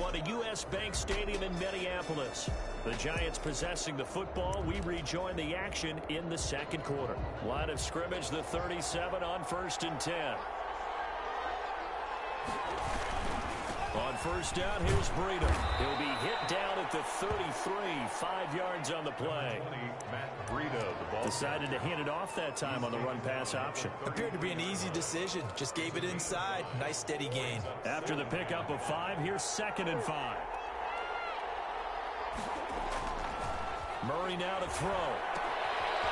everyone, to U.S. Bank Stadium in Minneapolis. The Giants possessing the football. We rejoin the action in the second quarter. Line of scrimmage, the 37 on 1st and 10. On first down, here's Breida. He'll be hit down at the 33, 5 yards on the play. Matt Breida, the ball decided to hand it off that time on the run-pass option. Appeared to be an easy decision. Just gave it inside. Nice steady gain. After the pickup of 5, here's 2nd and 5. Murray now to throw.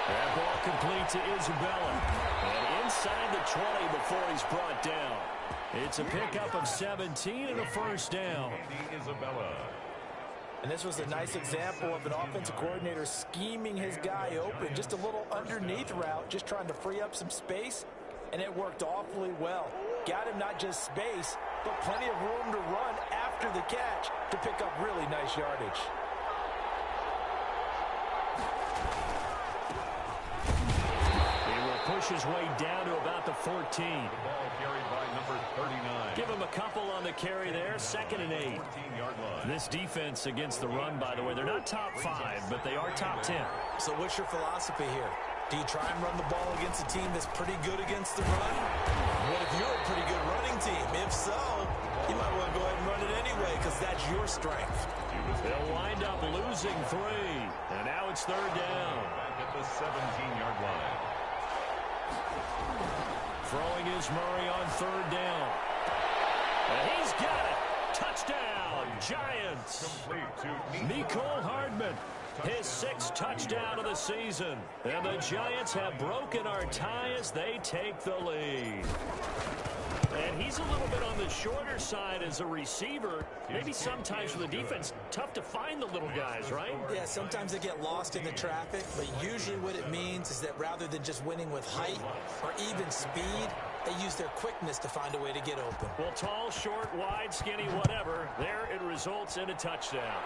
That ball complete to Isabella. And inside the 20 before he's brought down. It's a pickup of 17 and a first down. Isabella. And this was a nice example of an offensive coordinator scheming his guy open. Just a little underneath route, just trying to free up some space, and it worked awfully well. Got him not just space, but plenty of room to run after the catch to pick up really nice yardage. He will push his way down to about the 14. The ball carried by number 39. Give him a couple on the carry there, 2nd and 8. This defense against the run, by the way, they're not top 5, but they are top 10. So what's your philosophy here? Do you try and run the ball against a team that's pretty good against the run? What if you're a pretty good running team? If so, you might want to go ahead and run it anyway because that's your strength. They'll wind up losing 3, and now it's 3rd down. Back at the 17-yard line. Throwing is Murray on 3rd down. And he's got it. Touchdown, Giants. Mecole Hardman, his 6th touchdown of the season. And the Giants have broken our tie as they take the lead. And he's a little bit on the shorter side as a receiver. Maybe sometimes for the defense, tough to find the little guys, right? Yeah, sometimes they get lost in the traffic, but usually what it means is that rather than just winning with height or even speed, they use their quickness to find a way to get open. Well, tall, short, wide, skinny, whatever, there it results in a touchdown.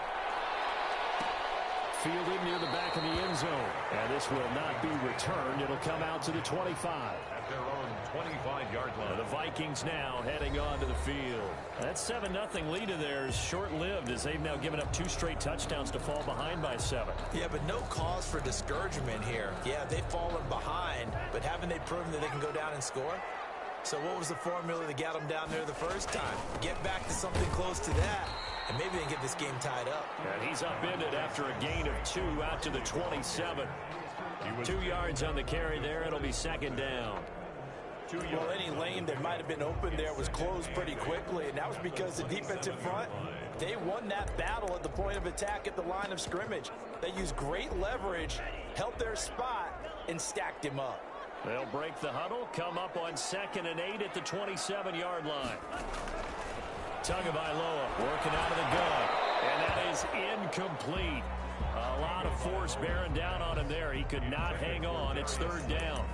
Fielded near the back of the end zone. And this will not be returned. It'll come out to the 25. At their own 25-yard line. The Vikings now heading onto the field. That 7-0 lead of theirs short-lived as they've now given up 2 straight touchdowns to fall behind by 7. Yeah, but no cause for discouragement here. Yeah, they've fallen behind, but haven't they proven that they can go down and score? So what was the formula that got them down there the first time? Get back to something close to that, and maybe they can get this game tied up. And he's upended after a gain of 2 out to the 27. 2 yards on the carry there. It'll be 2nd down. Well, any lane that might have been open there was closed pretty quickly, and that was because the defensive front, they won that battle at the point of attack at the line of scrimmage. They used great leverage, held their spot, and stacked him up. They'll break the huddle, come up on 2nd and 8 at the 27-yard line. Tagovailoa working out of the gun, and that is incomplete. A lot of force bearing down on him there. He could not hang on. It's 3rd down.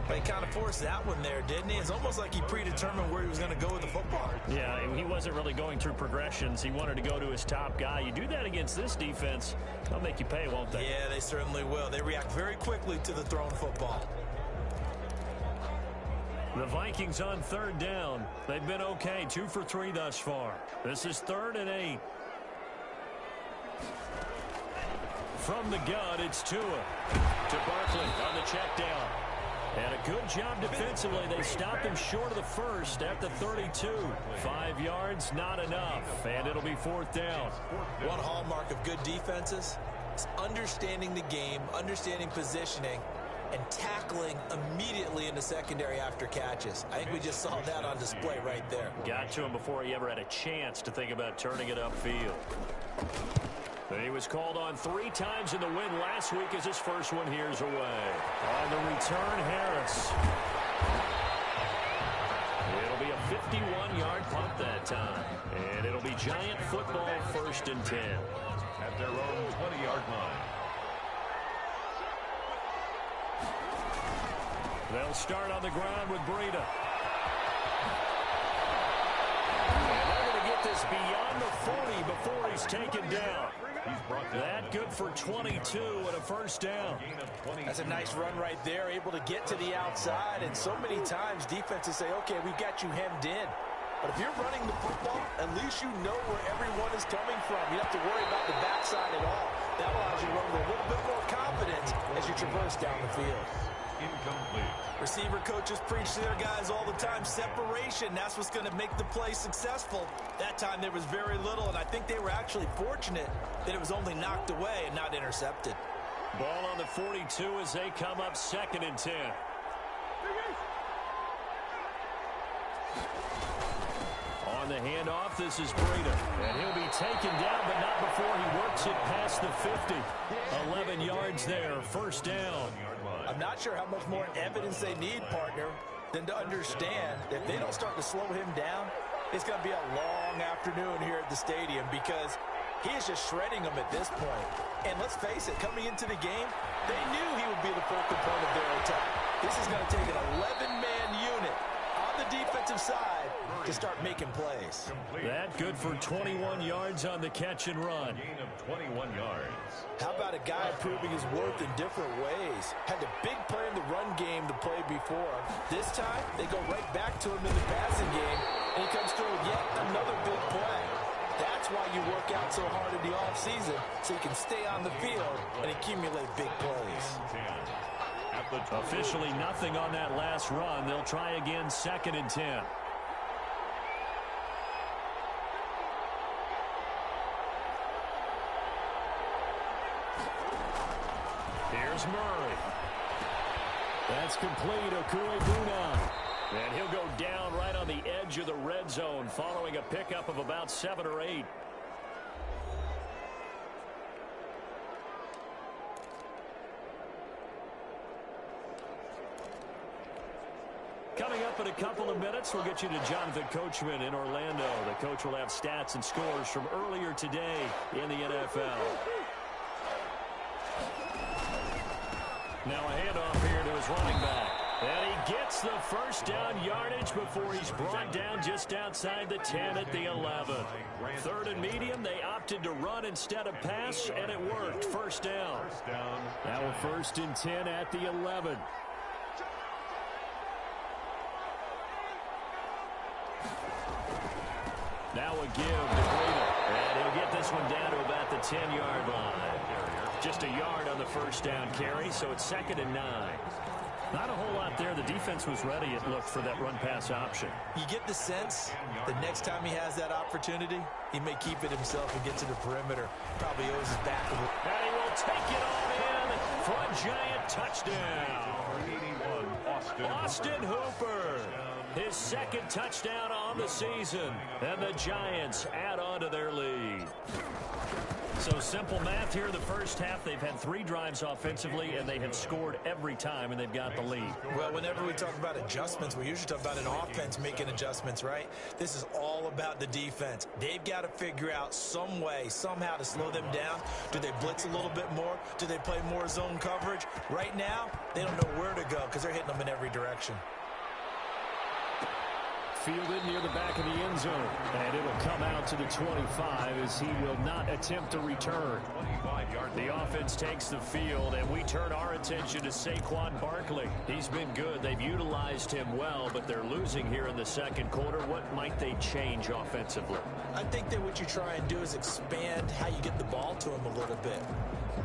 They kind of forced that one there, didn't he? It's almost like he predetermined where he was going to go with the football. Yeah, he wasn't really going through progressions. He wanted to go to his top guy. You do that against this defense, they'll make you pay, won't they? Yeah, they certainly will. They react very quickly to the thrown football. The Vikings on 3rd down. They've been okay, 2 for 3 thus far. This is 3rd and 8. From the gun, it's Tua to Barkley on the check down. And a good job defensively. They stopped him short of the first at the 32. 5 yards, not enough. And it'll be 4th down. One hallmark of good defenses is understanding the game, understanding positioning, and tackling immediately in the secondary after catches. I think we just saw that on display right there. Got to him before he ever had a chance to think about turning it upfield. He was called on 3 times in the win last week as his first one here's away. On the return, Harris. It'll be a 51-yard punt that time. And it'll be Giant football 1st and 10. At their own 20-yard line. They'll start on the ground with Breida. And they're going to get this beyond the 40 before he's taken down. That good for 22 and a first down. That's a nice run right there, able to get to the outside. And so many times defenses say, okay, we've got you hemmed in. But if you're running the football, at least you know where everyone is coming from. You don't have to worry about the backside at all. That allows you to run with a little bit more confidence as you traverse down the field. Incomplete. Receiver coaches preach to their guys all the time. Separation, that's what's going to make the play successful. That time there was very little, and I think they were actually fortunate that it was only knocked away and not intercepted. Ball on the 42 as they come up 2nd and 10. On the handoff, this is Breida. And he'll be taken down, but not before he works it past the 50. 11 yards there, 1st down. I'm not sure how much more evidence they need, partner, than to understand that if they don't start to slow him down, it's going to be a long afternoon here at the stadium because he is just shredding them at this point. And let's face it, coming into the game, they knew he would be the focal point of their attack. This is going to take an 11-man unit on the defensive side to start making plays. That good for 21 yards on the catch and run. Gain of 21 yards. How about a guy proving his worth in different ways? Had a big play in the run game to play before. This time, they go right back to him in the passing game, and he comes through with yet another big play. That's why you work out so hard in the offseason, so you can stay on the field and accumulate big plays. Officially nothing on that last run. They'll try again 2nd and 10. Here's Murray. That's complete. Pnod. And he'll go down right on the edge of the red zone following a pickup of about 7 or 8. Coming up in a couple of minutes, we'll get you to Jonathan Coachman in Orlando. The coach will have stats and scores from earlier today in the NFL. Now a handoff here to his running back. And he gets the 1st down yardage before he's brought down just outside the 10 at the 11. 3rd and medium, they opted to run instead of pass, and it worked. 1st down. Now a 1st and 10 at the 11. Now a give to Breida. And he'll get this one down to about the 10-yard line. Just a yard on the 1st down carry, so it's 2nd and 9. Not a whole lot there. The defense was ready, it looked, for that run-pass option. You get the sense the next time he has that opportunity, he may keep it himself and get to the perimeter. Probably owes his back a little. And he will take it all in for a Giant touchdown. Austin Hooper. His 2nd touchdown on the season. And the Giants add on to their lead. So simple math here in the 1st half. They've had 3 drives offensively, and they have scored every time, and they've got the lead. Well, whenever we talk about adjustments, we usually talk about an offense making adjustments, right? This is all about the defense. They've got to figure out some way, somehow to slow them down. Do they blitz a little bit more? Do they play more zone coverage? Right now, they don't know where to go because they're hitting them in every direction. Fielded near the back of the end zone. And it'll come out to the 25 as he will not attempt to return. The offense takes the field, and we turn our attention to Saquon Barkley. He's been good. They've utilized him well, but they're losing here in the 2nd quarter. What might they change offensively? I think that what you try and do is expand how you get the ball to him a little bit.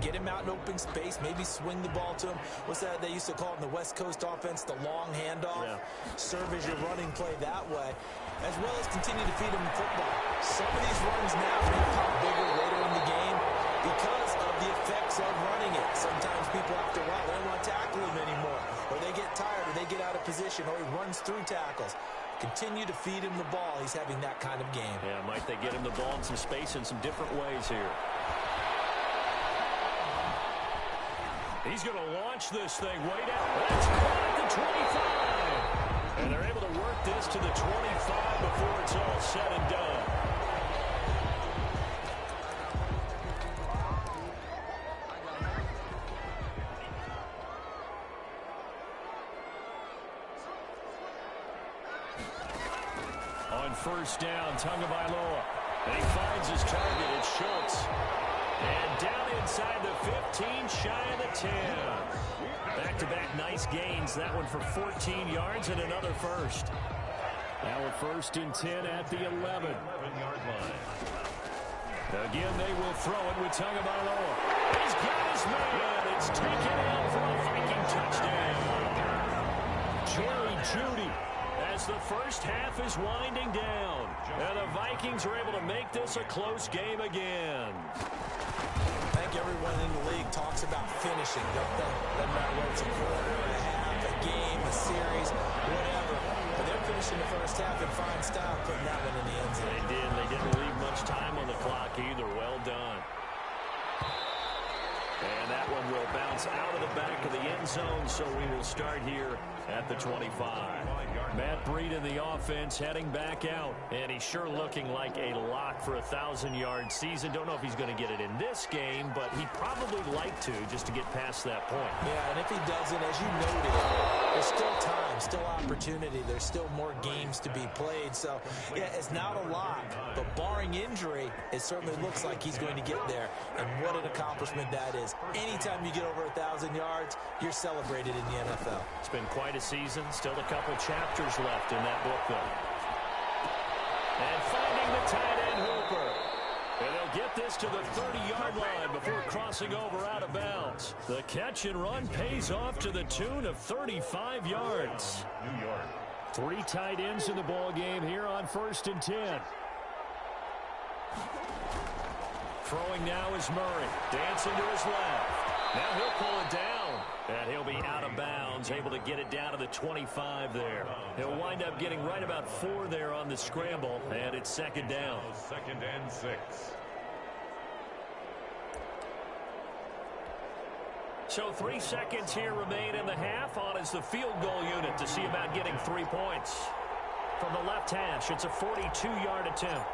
Get him out in open space, maybe swing the ball to him. What's that they used to call it in the West Coast offense, the long handoff? Yeah. Serve as your running play that way, as well as continue to feed him the football. Some of these runs now may pop bigger later in the game because of the effects of running it. Sometimes people, after a while, they don't want to tackle him anymore, or they get tired, or they get out of position, or he runs through tackles. Continue to feed him the ball. He's having that kind of game. Yeah, might they get him the ball in some space in some different ways here. He's going to launch this thing way down. That's caught at the 25. And they're able to work this to the 25 before it's all said and done. On 1st down, Tagovailoa. And he finds his target. It's Schultz. And down inside the 15, shy of the 10. Back-to-back nice gains. That one for 14 yards and another 1st. Now a 1st and 10 at the 11. 11-yard line. Again, they will throw it with Tagovailoa. He's got his man. It's taken in for a Viking touchdown. Jerry Jeudy as the first half is winding down. And the Vikings are able to make this a close game again. I think everyone in the league talks about finishing, don't they? Doesn't matter whether it's a quarter, a half, a game, a series, whatever. But they're finishing the first half in fine style, putting that one in the end zone. They did. They didn't leave much time on the clock either. Well done. And that one will bounce out of the back of the end zone, so we will start here at the 25. Matt Breed in the offense heading back out. And he's sure looking like a lock for a 1,000-yard season. Don't know if he's going to get it in this game, but he'd probably like to just to get past that point. Yeah, and if he doesn't, as you noted, there's still time, still opportunity. There's still more games to be played. So, yeah, it's not a lock, but barring injury, it certainly looks like he's going to get there. And what an accomplishment that is. Anytime you get over 1,000 yards, you're celebrated in the NFL. It's been quite a season. Still a couple chapters left in that book, though. And finding the tight end Hooper. And they'll get this to the 30-yard line before crossing over out of bounds. The catch and run pays off to the tune of 35 yards. New York. 3 tight ends in the ball game here on 1st and 10. Throwing now is Murray. Dancing to his left. Now he'll pull it down. And he'll be out of bounds, able to get it down to the 25 there. He'll wind up getting right about 4 there on the scramble, and it's 2nd down. 2nd and 6. So 3 seconds here remain in the half. On is the field goal unit to see about getting 3 points. From the left hash, it's a 42-yard attempt.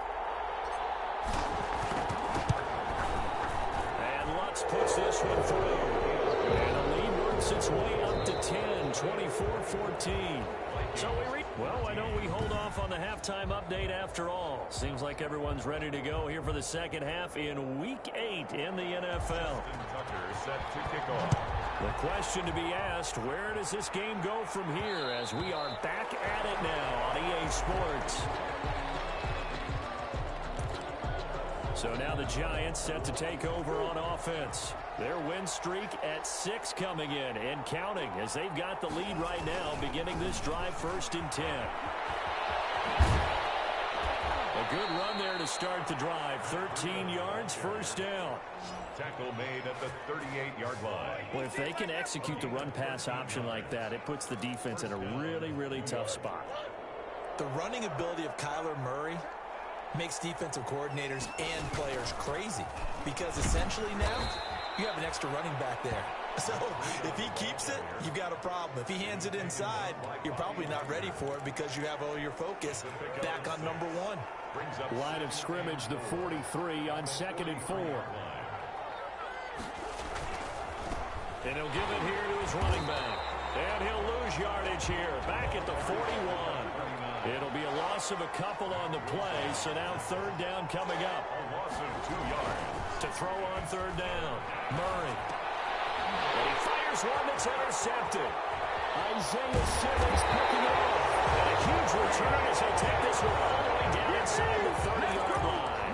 And Lutz puts this one through. And the lead works its way up to 10, 24-14. So why don't we hold off on the halftime update after all? Seems like everyone's ready to go here for the second half in Week 8 in the NFL. Tucker set to kick off. The question to be asked, where does this game go from here as we are back at it now on EA Sports? So now the Giants set to take over on offense. Their win streak at 6 coming in and counting as they've got the lead right now beginning this drive 1st and 10. A good run there to start the drive. 13 yards, 1st down. Tackle made at the 38-yard line. Well, if they can execute the run-pass option like that, it puts the defense in a really, really tough spot. The running ability of Kyler Murray makes defensive coordinators and players crazy because essentially now you have an extra running back there. So if he keeps it, you've got a problem. If he hands it inside, you're probably not ready for it because you have all your focus back on number 1. Line of scrimmage, the 43 on 2nd and 4. And he'll give it here to his running back. And he'll lose yardage here, back at the 41. It'll be a loss of a couple on the play, so now 3rd down coming up. A loss of 2 yards. To throw on 3rd down, Murray. And he fires one that's intercepted. Isaiah Simmons picking it up. And a huge return as he'll take this one all the way down inside the 30-yard line.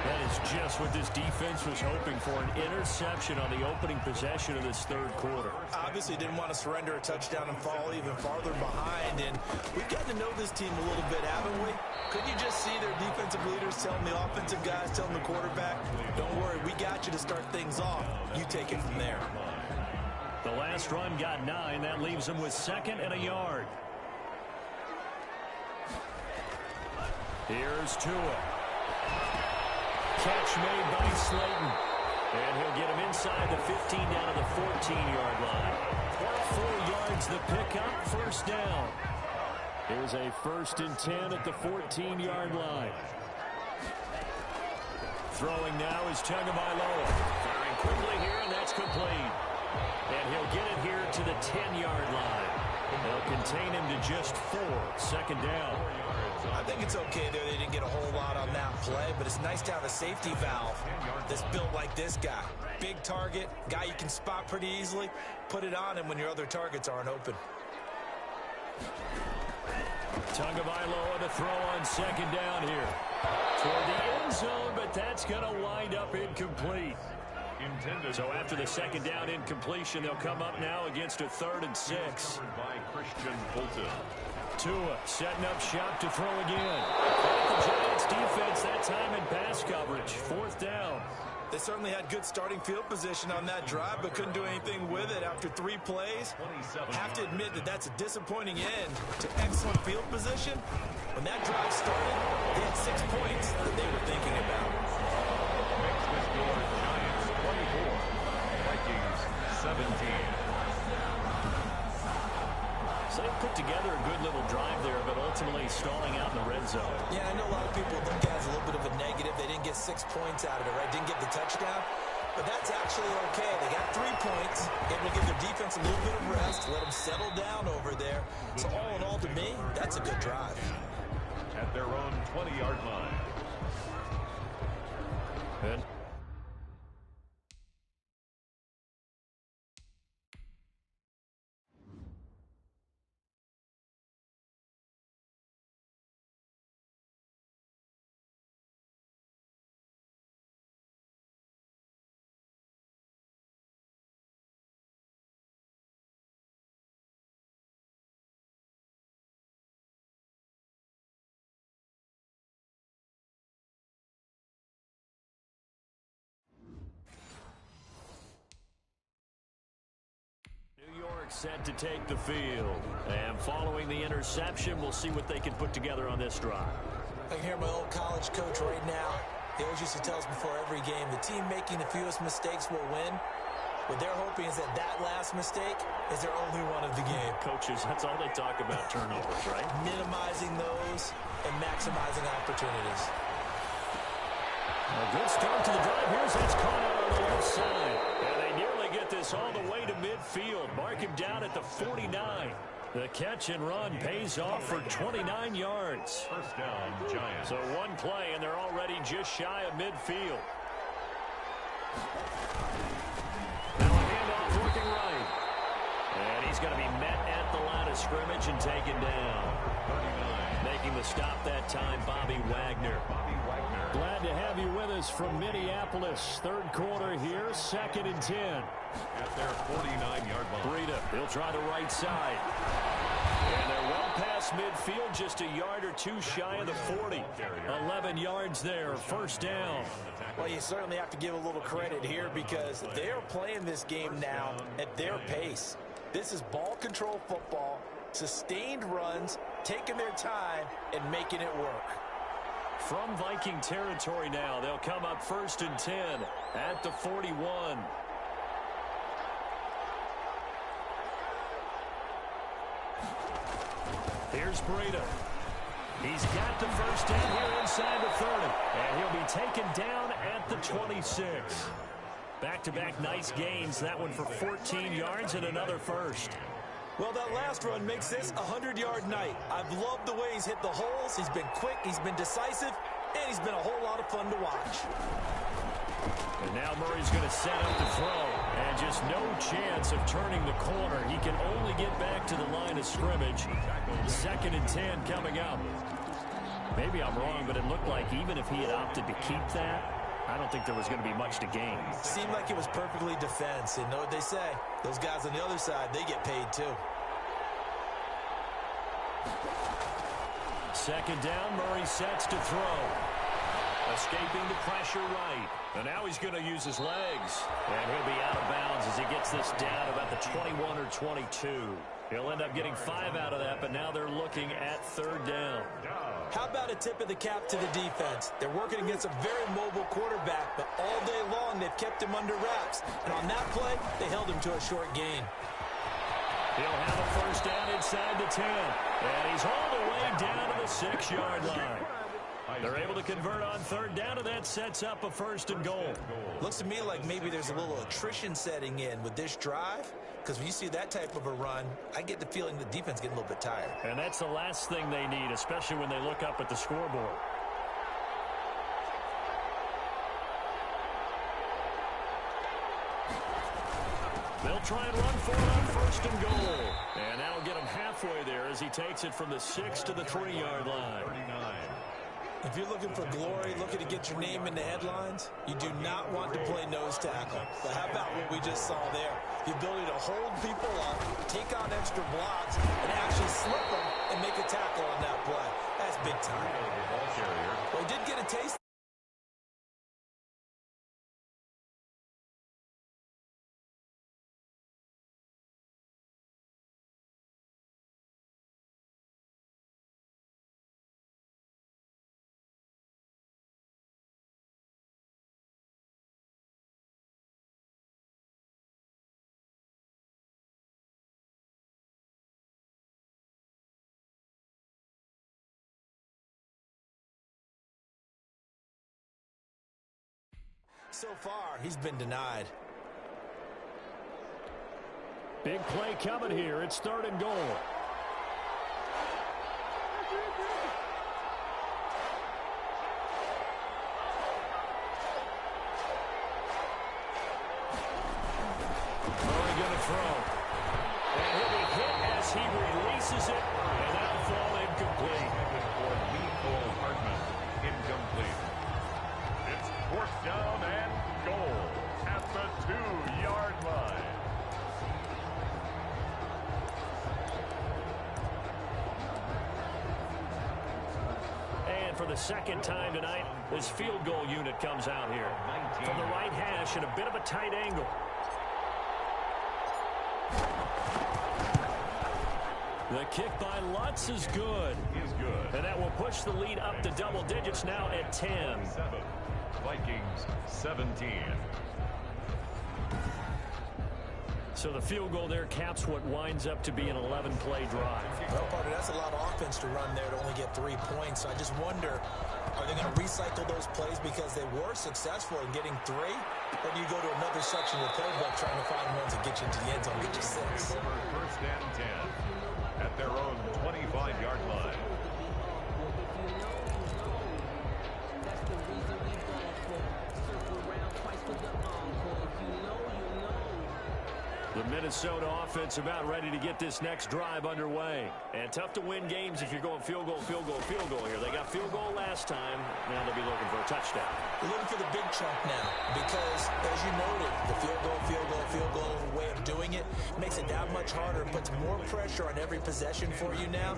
That is just what this defense was hoping for, an interception on the opening possession of this 3rd quarter. Obviously didn't want to surrender a touchdown and fall even farther behind, and we've gotten to know this team a little bit, haven't we? Couldn't you just see their defensive leaders telling the offensive guys, telling the quarterback, don't worry, we got you to start things off. You take it from there. The last run got 9. That leaves them with 2nd and a yard. Here's Tua. Catch made by Slayton. And he'll get him inside the 15 down to the 14-yard line. 4 yards the pickup, 1st down. Here's a 1st and 10 at the 14-yard line. Throwing now is Tagovailoa. Firing quickly here, and that's complete. And he'll get it here to the 10-yard line. They'll contain him to just 4. 2nd down. I think it's okay there. They didn't get a whole lot on that play, but it's nice to have a safety valve that's built like this guy. Big target, guy you can spot pretty easily. Put it on him when your other targets aren't open. Tagovailoa to throw on second down here. Toward the end zone, but that's going to wind up incomplete. So after the second down incompletion, they'll come up now against a 3rd and 6. By Christian Fulton. Tua setting up shop to throw again. The Giants defense that time in pass coverage. 4th down. They certainly had good starting field position on that drive, but couldn't do anything with it after 3 plays. Have to admit that that's a disappointing end to excellent field position. When that drive started, they had 6 points that they were thinking about. Makes the score Giants 24, Vikings 17. So they put together a good little drive there, but ultimately stalling out in the red zone. Yeah, I know a lot of people look at it as a little bit of a negative. They didn't get 6 points out of it, right? Didn't get the touchdown. But that's actually okay. They got 3 points. It will give their defense a little bit of rest, let them settle down over there. So all in all, to me, that's a good drive. At their own 20-yard line. Good. Set to take the field. And following the interception, we'll see what they can put together on this drive. I can hear my old college coach right now. He always used to tell us before every game, the team making the fewest mistakes will win. What they're hoping is that that last mistake is their only one of the game. Coaches, that's all they talk about, turnovers, right? Minimizing those and maximizing opportunities. A good start to the drive. Here's that's caught out on the left side. And they nearly get this all the way to midfield. Mark him down at the 49. The catch and run pays off for 29 yards. First down, Giants. So one play, and they're already just shy of midfield. Now a handoff working right. And he's going to be met at the line of scrimmage and taken down. 39. Making the stop that time, Bobby Wagner. Glad to have you with us from Minneapolis. 3rd quarter here, 2nd and 10. At their 49-yard line. Breida, he'll try the right side. And they're well past midfield, just a yard or 2 shy of the 40. 11 yards there, 1st down. Well, you certainly have to give a little credit here because they're playing this game now at their pace. This is ball control football, sustained runs, taking their time, and making it work. From Viking territory now, they'll come up 1st and 10 at the 41. Here's Breida. He's got the first down here inside the 30. And he'll be taken down at the 26. Back-to-back nice gains. That one for 14 yards and another first. Well, that last run makes this a 100-yard night. I've loved the way he's hit the holes. He's been quick, he's been decisive, and he's been a whole lot of fun to watch. And now Murray's going to set up the throw. And just no chance of turning the corner. He can only get back to the line of scrimmage. 2nd and 10 coming up. Maybe I'm wrong, but it looked like even if he had opted to keep that, I don't think there was going to be much to gain. Seemed like it was perfectly defense. And know what they say? Those guys on the other side, they get paid too. 2nd down, Murray sets to throw. Escaping the pressure right. And now he's going to use his legs. And he'll be out of bounds as he gets this down about the 21 or 22. He'll end up getting 5 out of that, but now they're looking at 3rd down. How about a tip of the cap to the defense? They're working against a very mobile quarterback, but all day long they've kept him under wraps. And on that play, they held him to a short gain. He'll have a first down inside the 10. And he's all the way down to the 6-yard line. They're able to convert on 3rd down, and that sets up a 1st and goal. Looks to me like maybe there's a little attrition setting in with this drive, because when you see that type of a run, I get the feeling the defense getting a little bit tired. And that's the last thing they need, especially when they look up at the scoreboard. They'll try and run for it on 1st and goal. And that'll get them halfway there as he takes it from the 6 to the 3-yard line. 39. If you're looking for glory, looking to get your name in the headlines, you do not want to play nose tackle. But how about what we just saw there? The ability to hold people up, take on extra blocks, and actually slip them and make a tackle on that play. That's big time. Ball carrier. Well, he did get a taste. So far, he's been denied. Big play coming here. It's 3rd and goal. Murray going to throw. And he'll be hit as he releases it, and that'll fall incomplete. For Nicole Hartman, incomplete. It's 4th down and goal at the 2-yard line. And for the 2nd time tonight, this field goal unit comes out here. From the right hash at a bit of a tight angle. The kick by Lutz is good. Is good. And that will push the lead up to double digits now at 10. 7. Vikings 17. So the field goal there caps what winds up to be an 11-play drive. Well, partner, that's a lot of offense to run there to only get 3 points. So I just wonder, are they going to recycle those plays because they were successful in getting 3? Or do you go to another section of the playbook trying to find ones that get you into the end zone, get you 6? Over 1st and 10 at their own 25-yard line. The Minnesota offense about ready to get this next drive underway. And tough to win games if you're going field goal, field goal, field goal here. They got field goal last time. Now they'll be looking for a touchdown. They're looking for the big chunk now because, as you noted, the field goal way of doing it makes it that much harder, puts more pressure on every possession for you now.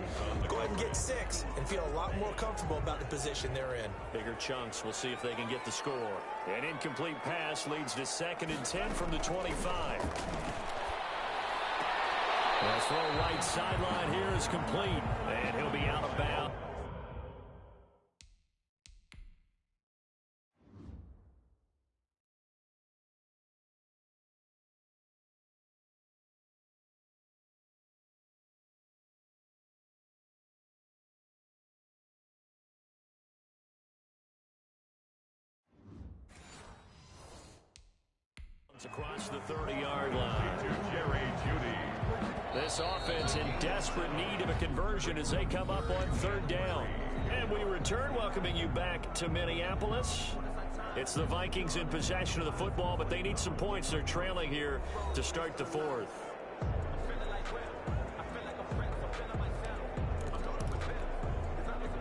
Go ahead and get 6 and feel a lot more comfortable about the position they're in. Bigger chunks. We'll see if they can get the score. An incomplete pass leads to 2nd and 10 from the 25. The throw right sideline here is complete, and he'll be out of bounds. Across the 30-yard line. To Jerry Jeudy. This offense in desperate need of a conversion as they come up on 3rd down. And we return, welcoming you back to Minneapolis. It's the Vikings in possession of the football, but they need some points. They're trailing here to start the 4th.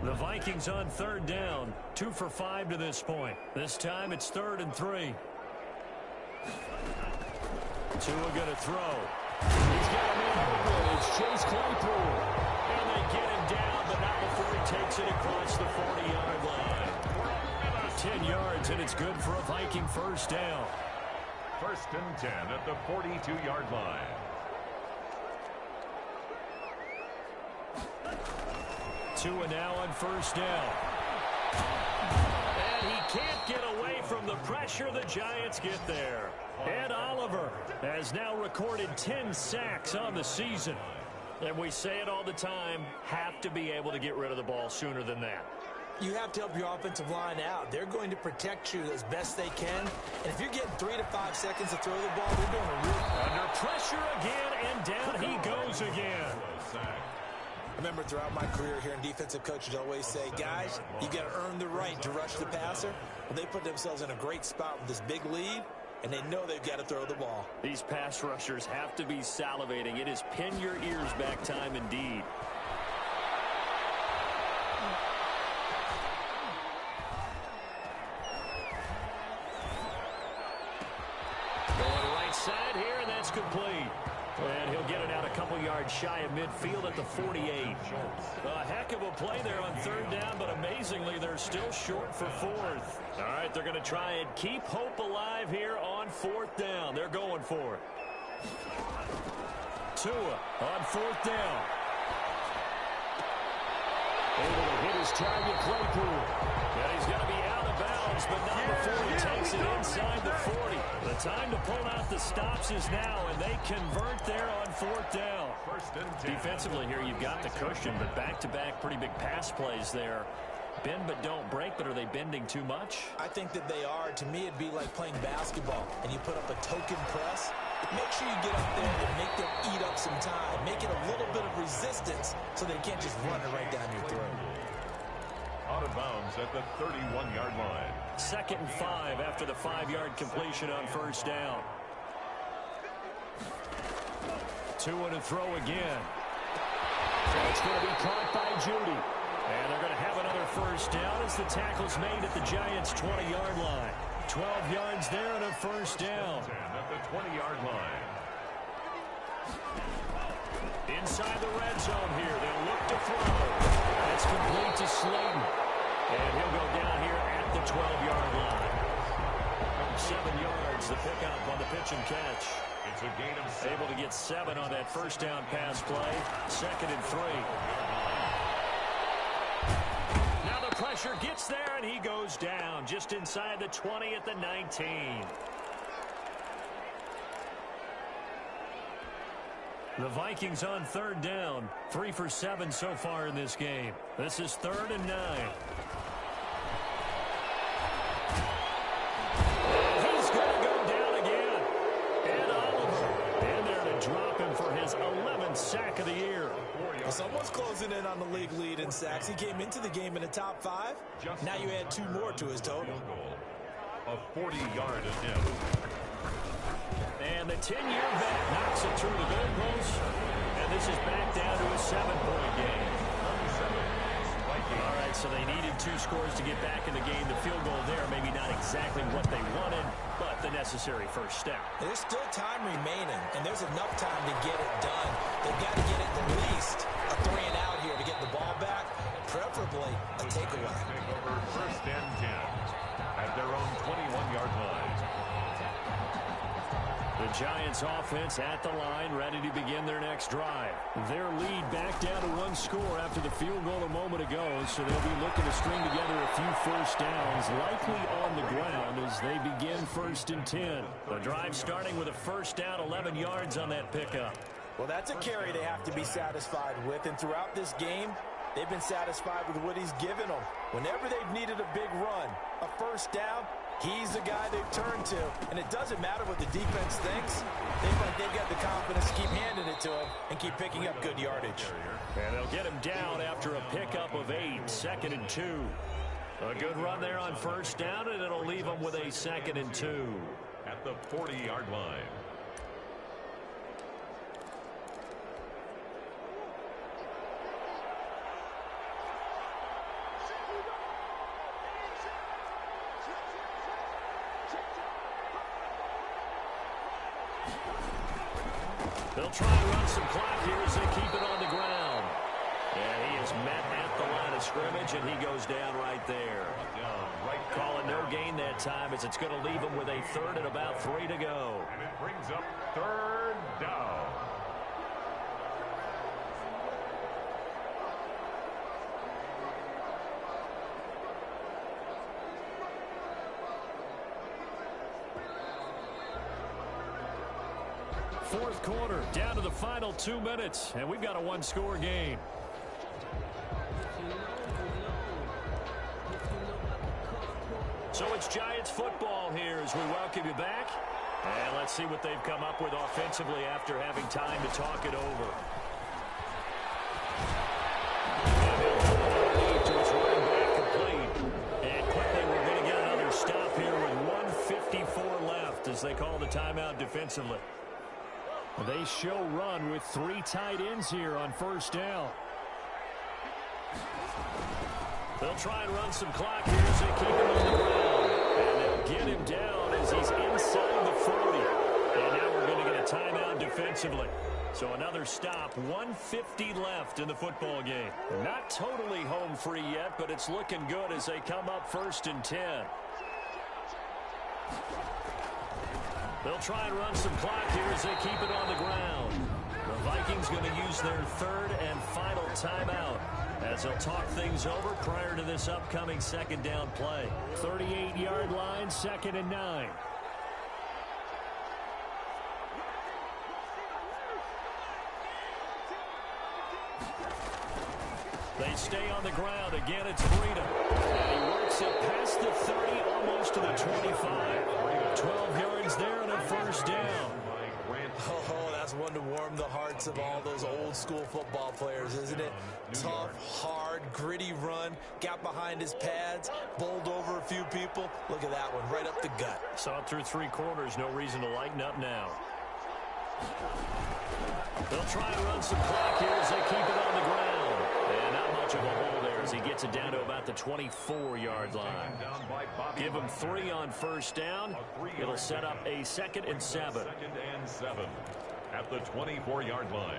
The Vikings on 3rd down, 2 for 5 to this point. This time it's 3rd and 3. Tua going to throw. He's got a man open. It's Chase Claypool. And they get him down, but not before he takes it across the 40-yard line. 10 yards, and it's good for a Viking 1st down. 1st and 10 at the 42-yard line. Tua now on 1st down. And he can't get away from the pressure. The Giants get there. Ed Oliver has now recorded 10 sacks on the season. And we say it all the time, have to be able to get rid of the ball sooner than that. You have to help your offensive line out. They're going to protect you as best they can. And if you're getting 3 to 5 seconds to throw the ball, they're doing a real... Under pressure again, and down he goes again. I remember throughout my career here in defensive coaches always say, guys, you got to earn the right to rush the passer. Well, they put themselves in a great spot with this big lead, and they know they've got to throw the ball. These pass rushers have to be salivating. It is pin your ears back time indeed. Going right side here, and that's complete. And he'll get it out a couple yards shy of midfield at the 48. A heck of a play there on third down, but amazingly, they're still short for fourth. All right, they're going to try and keep hope alive here on fourth down. They're going for it. Tua on fourth down. Able to hit his target, Claypool. And he's going to be out of bounds, but not before he takes it inside the 40. The time to pull out the stops is now, and they convert there on fourth down. Defensively here, you've got the cushion, but back-to-back pretty big pass plays there. Bend but don't break, but are they bending too much? I think that they are. To me, it'd be like playing basketball, and you put up a token press. Make sure you get up there and make them eat up some time. Make it a little bit of resistance so they can't just run it right down your throat. Out of bounds at the 31-yard line. 2nd and 5 after the 5-yard completion on first down. Tua to throw again. So it's going to be caught by Judy. And they're going to have another first down as the tackle's made at the Giants' 20-yard line. 12 yards there and a first down. At the 20-yard line. Inside the red zone here. They'll look to throw. That's complete to Slayton. And he'll go down here at the 12-yard line. 7 yards, the pickup on the pitch and catch. It's a gain of 7. Able to get 7 on that first down pass play. 2nd and 3. Now the pressure gets there, and he goes down just inside the 20 at the 19. The Vikings on third down. 3 for 7 so far in this game. This is 3rd and 9. He's going to go down again. And Oliver in there to drop him for his 11th sack of the year. Well, someone's closing in on the league lead in sacks. He came into the game in the top 5. Now you add 2 more to his total. A 40-yard attempt. And the 10-year vet knocks it through the goalpost. And this is back down to a 7-point game. All right, so they needed 2 scores to get back in the game. The field goal there, maybe not exactly what they wanted, but the necessary first step. There's still time remaining, and there's enough time to get it done. They've got to get at least a 3 and out here to get the ball back, preferably a takeaway. Take over 1st and 10 at their own 21-yard line. The Giants offense at the line, ready to begin their next drive. Their lead back down to 1 score after the field goal a moment ago, so they'll be looking to string together a few first downs, likely on the ground as they begin 1st and 10. The drive starting with a first down, 11 yards on that pickup. Well, that's a carry they have to be satisfied with, and throughout this game, they've been satisfied with what he's given them. Whenever they've needed a big run, a first down, he's the guy they've turned to. And it doesn't matter what the defense thinks. They've got the confidence to keep handing it to him and keep picking up good yardage. And they'll get him down after a pickup of 8, 2nd and 2. A good run there on first down, and it'll leave them with a 2nd and 2. At the 40-yard line. They'll try and run some clock here as they keep it on the ground. And he is met at the line of scrimmage, and he goes down right there. Calling no gain that time as it's going to leave him with a 3rd and about 3 to go. And it brings up 3rd down. Fourth quarter, down to the final 2 minutes, and we've got a 1-score game. So it's Giants football here as we welcome you back. And let's see what they've come up with offensively after having time to talk it over. To its running back complete. And quickly we're going to get another stop here with 1:54 left as they call the timeout defensively. They show run with 3 tight ends here on first down. They'll try and run some clock here as they keep him on the ground. And they'll get him down as he's inside the 40. And now we're going to get a timeout defensively. So another stop, 1:50 left in the football game. Not totally home free yet, but it's looking good as they come up 1st and 10. They'll try and run some clock here as they keep it on the ground. The Vikings going to use their 3rd and final timeout as they'll talk things over prior to this upcoming 2nd down play. 38-yard line, 2nd and 9. They stay on the ground. Again, it's Freedom. And he works it past the 30, almost to the 25. 12 yards there and a 1st down. Oh, that's one to warm the hearts of all those old-school football players, isn't it? Tough, hard, gritty run. Got behind his pads, bowled over a few people. Look at that one, right up the gut. Saw it through 3 quarters. No reason to lighten up now. They'll try and run some clock here as they keep it on the ground. And not much of a hole there as he gets it down to about the 24-yard line. Give him 3 on 1st down. It'll set up a 2nd and 7. 2nd and 7 at the 24-yard line.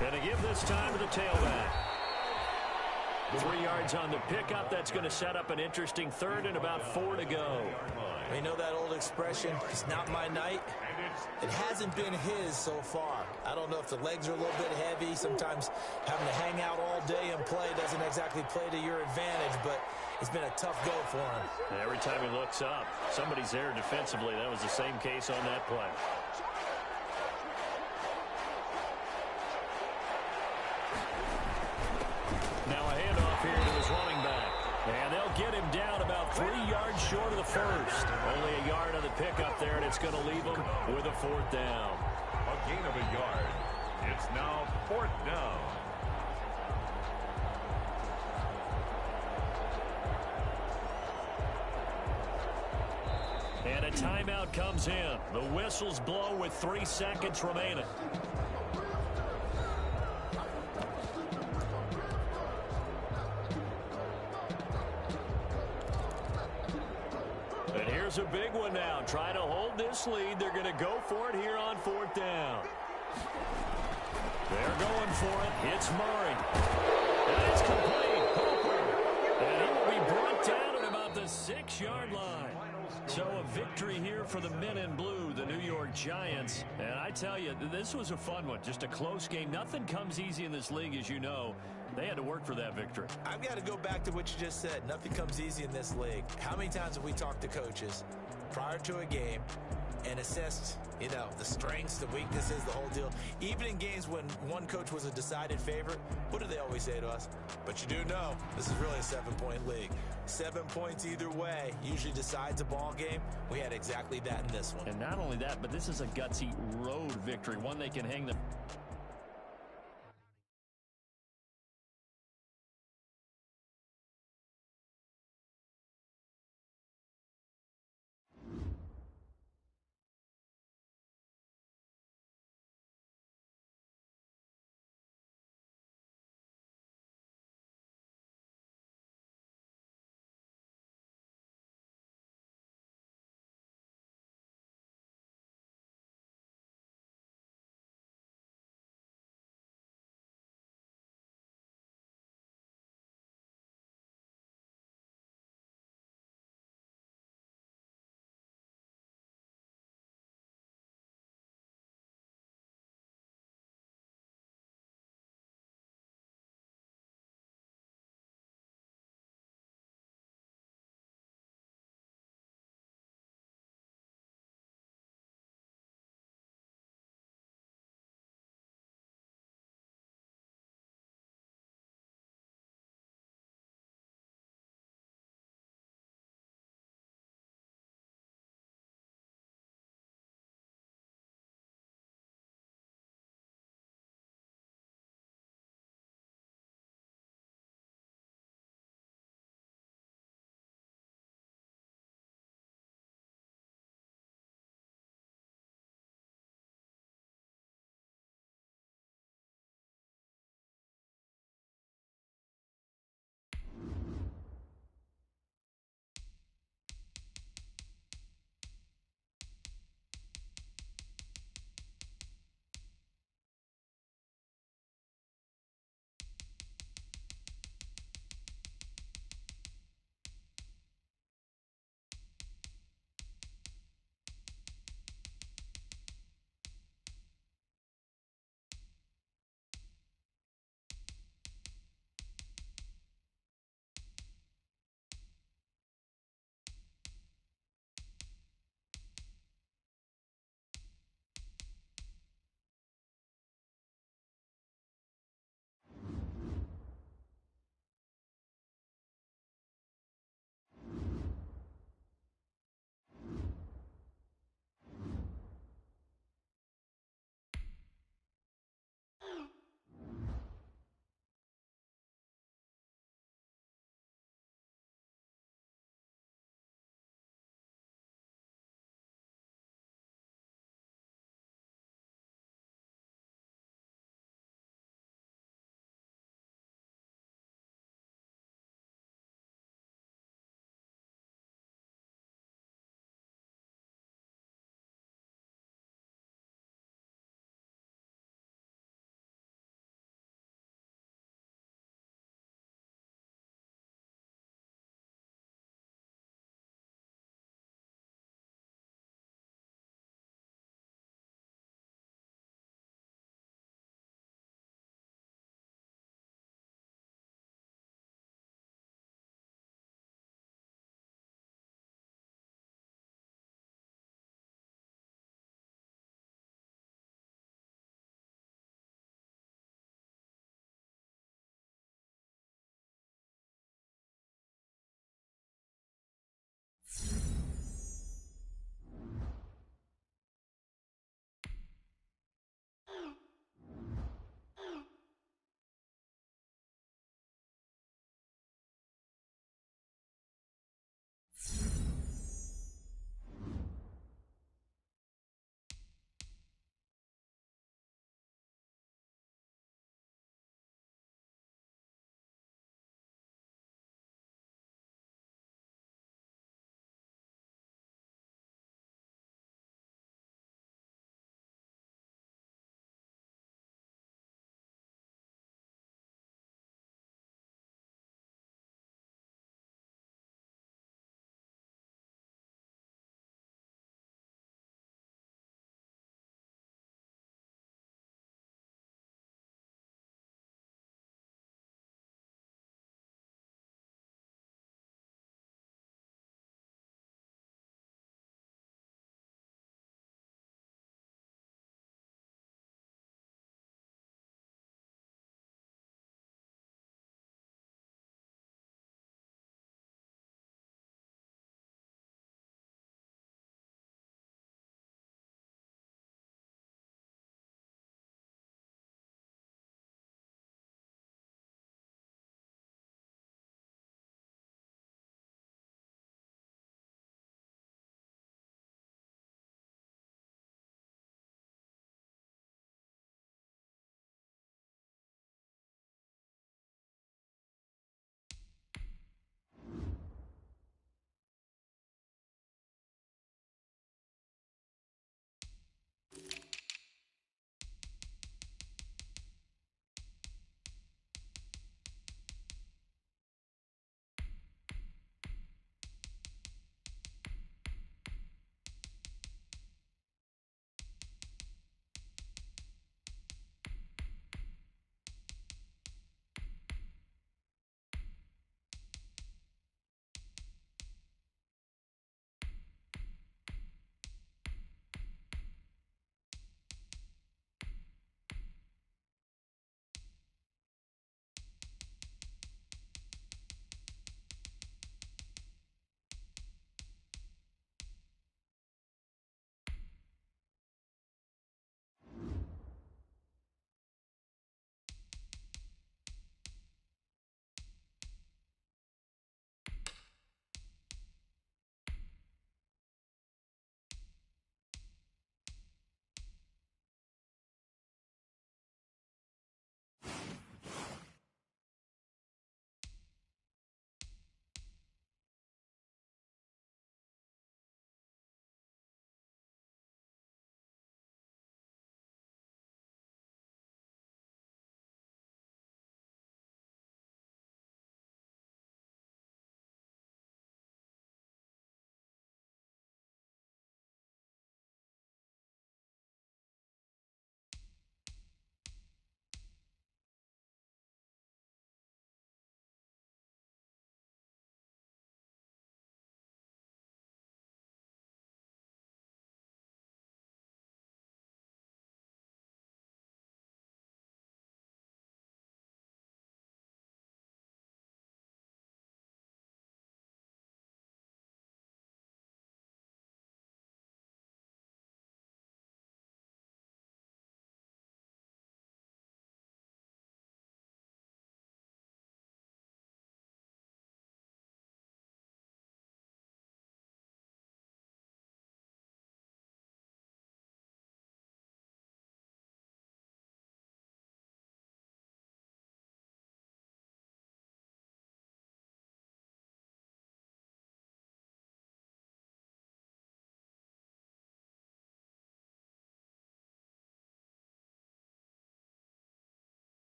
And to give this time to the tailback. 3 yards on the pickup. That's going to set up an interesting 3rd and about 4 to go. You know that old expression, it's not my night? It hasn't been his so far. I don't know if the legs are a little bit heavy. Sometimes having to hang out all day and play doesn't exactly play to your advantage, but it's been a tough go for him. And every time he looks up, somebody's there defensively. That was the same case on that play. Now a handoff here to his running back. And they'll get him down about 3 yards short of the 1st. Only a yard on the pickup there, and it's going to leave him with a 4th down. A gain of a yard. It's now 4th down. And a timeout comes in. The whistles blow with 3 seconds remaining. And here's a big one now. Trying to hold this lead. They're going to go for it here on 4th down. They're going for it. It's Murray. And it's complete. Hooper. And he will be brought down at about the 6-yard line. So a victory here for the men in blue, the New York Giants. And I tell you, this was a fun one. Just a close game. Nothing comes easy in this league, as you know. They had to work for that victory. I've got to go back to what you just said. Nothing comes easy in this league. How many times have we talked to coaches prior to a game and assessed, you know, the strengths, the weaknesses, the whole deal? Even in games when one coach was a decided favorite, what do they always say to us? But you do know, this is really a 7-point league. 7 points either way usually decides a ball game. We had exactly that in this one. And not only that, but this is a gutsy road victory, one they can hang the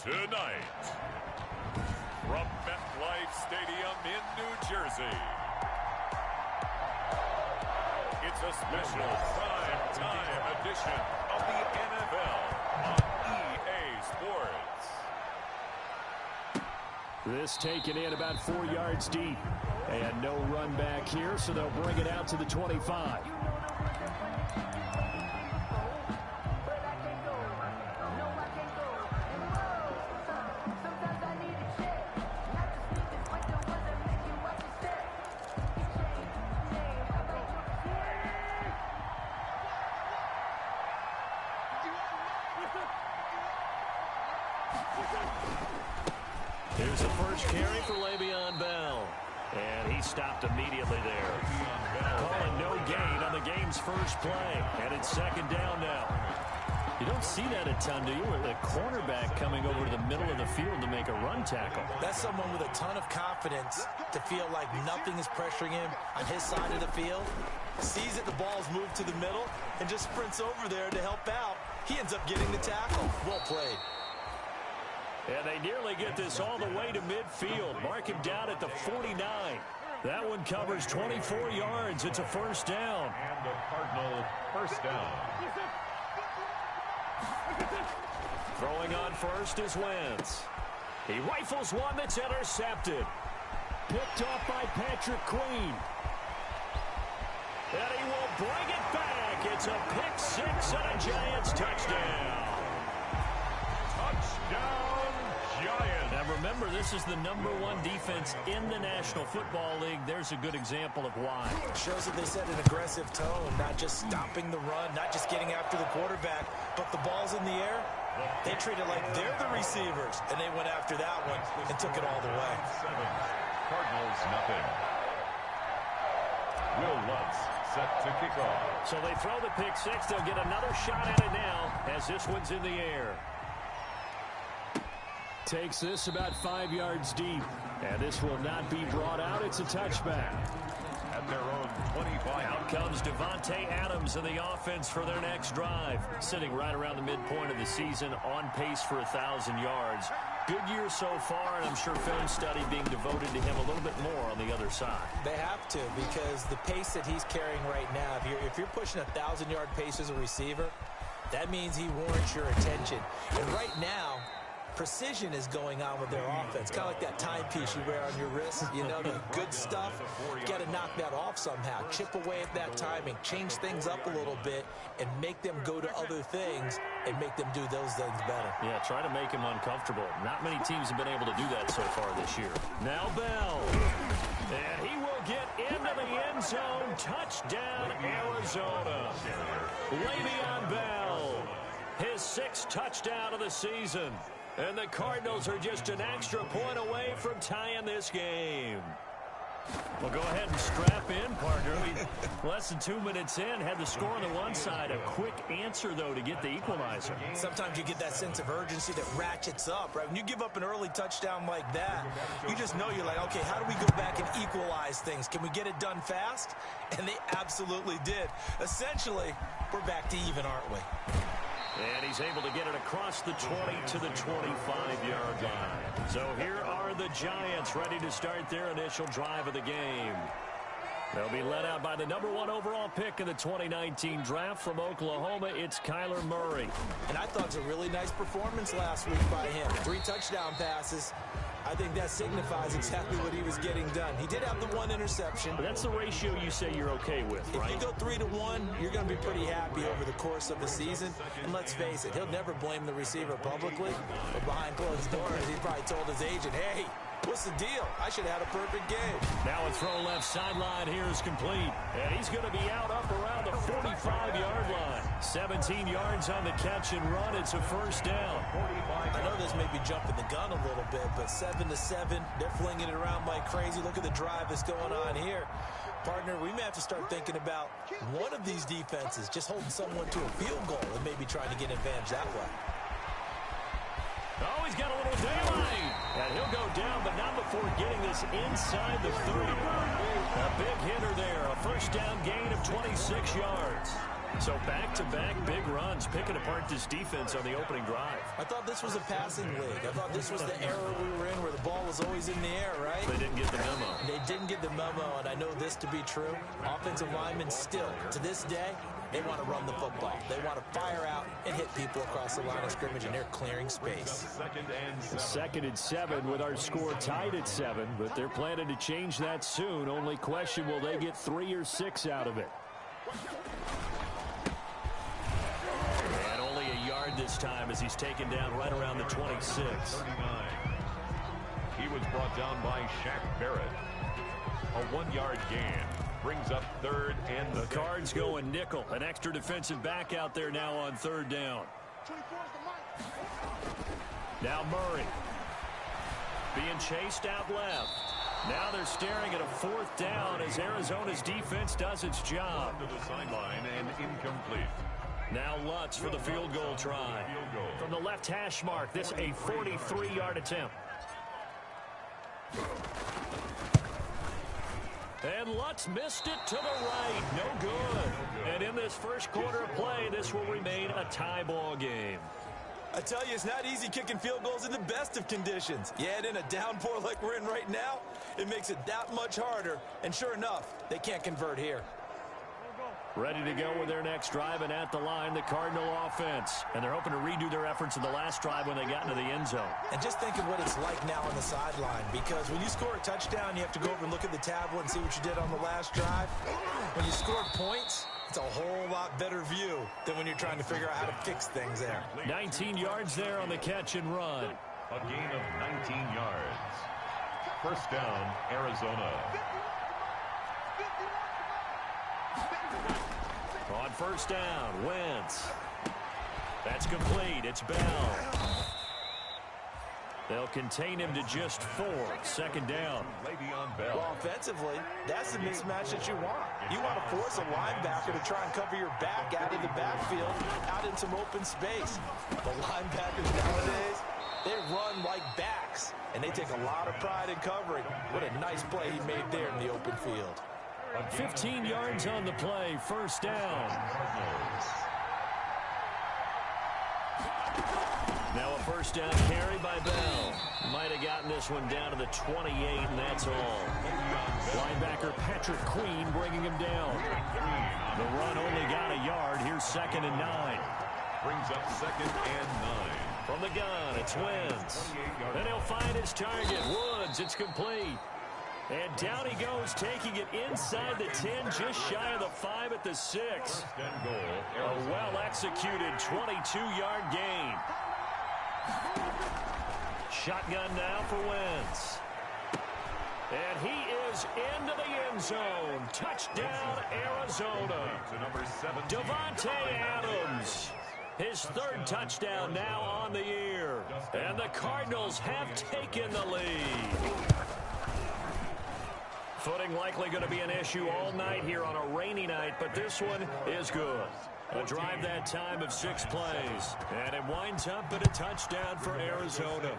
tonight. From MetLife Stadium in New Jersey, it's a special prime-time edition of the NFL on EA Sports. This taken in about 4 yards deep. And no run back here, so they'll bring it out to the 25. Here's the first carry for Le'Veon Bell. And he stopped immediately there. Calling no gain on the game's first play. And it's second down now. You don't see that a ton, do you? Where the cornerback coming over to the middle of the field to make a run tackle. That's someone with a ton of confidence to feel like nothing is pressuring him on his side of the field. Sees that the ball's moved to the middle and just sprints over there to help out. He ends up getting the tackle. Well played. And they nearly get this all the way to midfield. Mark him down at the 49. That one covers 24 yards. It's a first down. And the Cardinal first down. Throwing on first is Wentz. He rifles one that's intercepted. Picked off by Patrick Queen. And he will bring it back. It's a pick six and a Giants touchdown. Touchdown, Giants. Now remember, this is the #1 defense in the National Football League. There's a good example of why. Shows that they set an aggressive tone, not just stopping the run, not just getting after the quarterback, but the ball's in the air. They treat it like they're the receivers, and they went after that one and took it all the way. Cardinals nothing. Will Lutz set to kick off. So they throw the pick six. They'll get another shot at it now as this one's in the air. Takes this about 5 yards deep. And this will not be brought out. It's a touchback. At their own 25. Out comes Devontae Adams in the offense for their next drive. Sitting right around the midpoint of the season, on pace for 1,000 yards. Good year so far, and I'm sure film study being devoted to him a little bit more on the other side. They have to, because the pace that he's carrying right now, if you're pushing a 1,000-yard pace as a receiver, that means he warrants your attention. And right now, precision is going on with their offense. Kind of like that timepiece you wear on your wrist. You know, the good stuff. You got to knock that off somehow. Chip away at that timing. Change things up a little bit and make them go to other things and make them do those things better. Yeah, try to make him uncomfortable. Not many teams have been able to do that so far this year. Now Bell. And he will get into the end zone. Touchdown, Arizona. Le'Veon Bell. His 6th touchdown of the season. And the Cardinals are just an extra point away from tying this game. Well, go ahead and strap in, partner. Less than 2 minutes in, had the score on the one side. A quick answer, though, to get the equalizer. Sometimes you get that sense of urgency that ratchets up, right? When you give up an early touchdown like that, you just know you're like, okay, how do we go back and equalize things? Can we get it done fast? And they absolutely did. Essentially, we're back to even, aren't we? And he's able to get it across the 20 to the 25-yard line. So here are the Giants ready to start their initial drive of the game. They'll be led out by the #1 overall pick in the 2019 draft from Oklahoma. It's Kyler Murray. And I thought it was a really nice performance last week by him. 3 touchdown passes. I think that signifies exactly what he was getting done. He did have the 1 interception. But that's the ratio you say you're okay with, right? If you go 3 to 1, you're going to be pretty happy over the course of the season. And let's face it, he'll never blame the receiver publicly. But behind closed doors, he probably told his agent, hey, what's the deal? I should have had a perfect game. Now a throw left sideline here is complete. And he's going to be out up around the 45-yard line. 17 yards on the catch and run. It's a first down. I know this may be jumping the gun a little bit, but 7-7, they're flinging it around like crazy. Look at the drive that's going on here. Partner, we may have to start thinking about one of these defenses just holding someone to a field goal and maybe trying to get an advantage that way. Oh, he's got a little daylight. And he'll go down, but not before getting this inside the 30. A big hitter there. A first down gain of 26 yards. So back-to-back big runs, picking apart this defense on the opening drive. I thought this was a passing league. I thought this was the era we were in where the ball was always in the air, right? They didn't get the memo. They didn't get the memo, and I know this to be true. Offensive linemen still, to this day, they want to run the football. They want to fire out and hit people across the line of scrimmage, and they're clearing space. Second and 7 with our score tied at 7, but they're planning to change that soon. Only question, will they get 3 or 6 out of it? And only a yard this time as he's taken down right around the 26. 39. He was brought down by Shaq Barrett. A 1-yard gain. Brings up 3rd and the Cards going nickel. An extra defensive back out there now on 3rd down. Now Murray. Being chased out left. Now they're staring at a 4th down as Arizona's defense does its job. To the sideline and incomplete. Now Lutz for the field goal try. From the left hash mark, this a 43-yard attempt. And Lutz missed it to the right. No good. And in this first quarter of play, this will remain a tie ball game. I tell you, it's not easy kicking field goals in the best of conditions. Yet in a downpour like we're in right now, it makes it that much harder. And sure enough, they can't convert here. Ready to go with their next drive, and at the line, the Cardinal offense. And they're hoping to redo their efforts in the last drive when they got into the end zone. And just think of what it's like now on the sideline, because when you score a touchdown, you have to go over and look at the tablet and see what you did on the last drive. When you score points, it's a whole lot better view than when you're trying to figure out how to fix things there. 19 yards there on the catch and run. A gain of 19 yards. First down, Arizona. On first down, Wentz. That's complete. It's Bell. They'll contain him to just 4. Second down. Le'Veon Bell. Well, offensively, that's the mismatch that you want. You want to force a linebacker to try and cover your back out of the backfield, out in some open space. The linebackers nowadays, they run like backs, and they take a lot of pride in covering. What a nice play he made there in the open field. 15 yards on the play, first down. Now a first down carry by Bell. Might have gotten this one down to the 28, and that's all. Linebacker Patrick Queen bringing him down. The run only got a yard. Here's 2nd and 9. Brings up 2nd and 9. From the gun, it's Wentz. And he'll find his target. Woods, it's complete. And down he goes, taking it inside the 10, just shy of the 5 at the 6. A well-executed 22-yard gain. Shotgun now for Wentz. And he is into the end zone. Touchdown, Arizona. Davante Adams. His 3rd touchdown now on the year. And the Cardinals have taken the lead. Footing likely going to be an issue all night here on a rainy night, but this one is good. A drive that time of 6 plays. And it winds up at a touchdown for Arizona.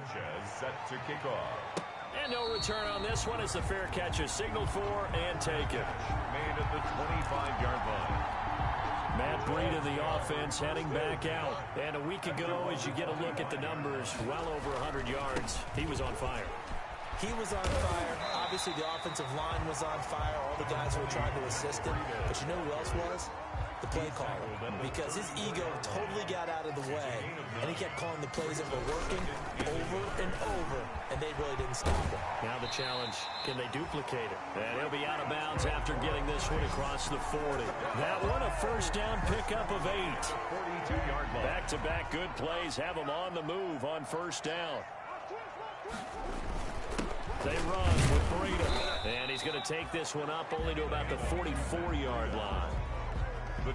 Set to kick off. And no return on this one as the fair catch is signaled for and taken. Made at the 25-yard line. Matt Breida in the offense heading back out. And a week ago, as you get a look at the numbers, well over 100 yards, he was on fire. He was on fire. Obviously, the offensive line was on fire. All the guys who were trying to assist him. But you know who else was? The play caller. Because his ego totally got out of the way. And he kept calling the plays that were working over and over. And they really didn't stop him. Now the challenge, can they duplicate it? And he'll be out of bounds after getting this one across the 40. That one a first down pickup of 8. 42-yard line. Back-to-back good plays have him on the move on first down. They run with Breida. And he's going to take this one up only to about the 44-yard line.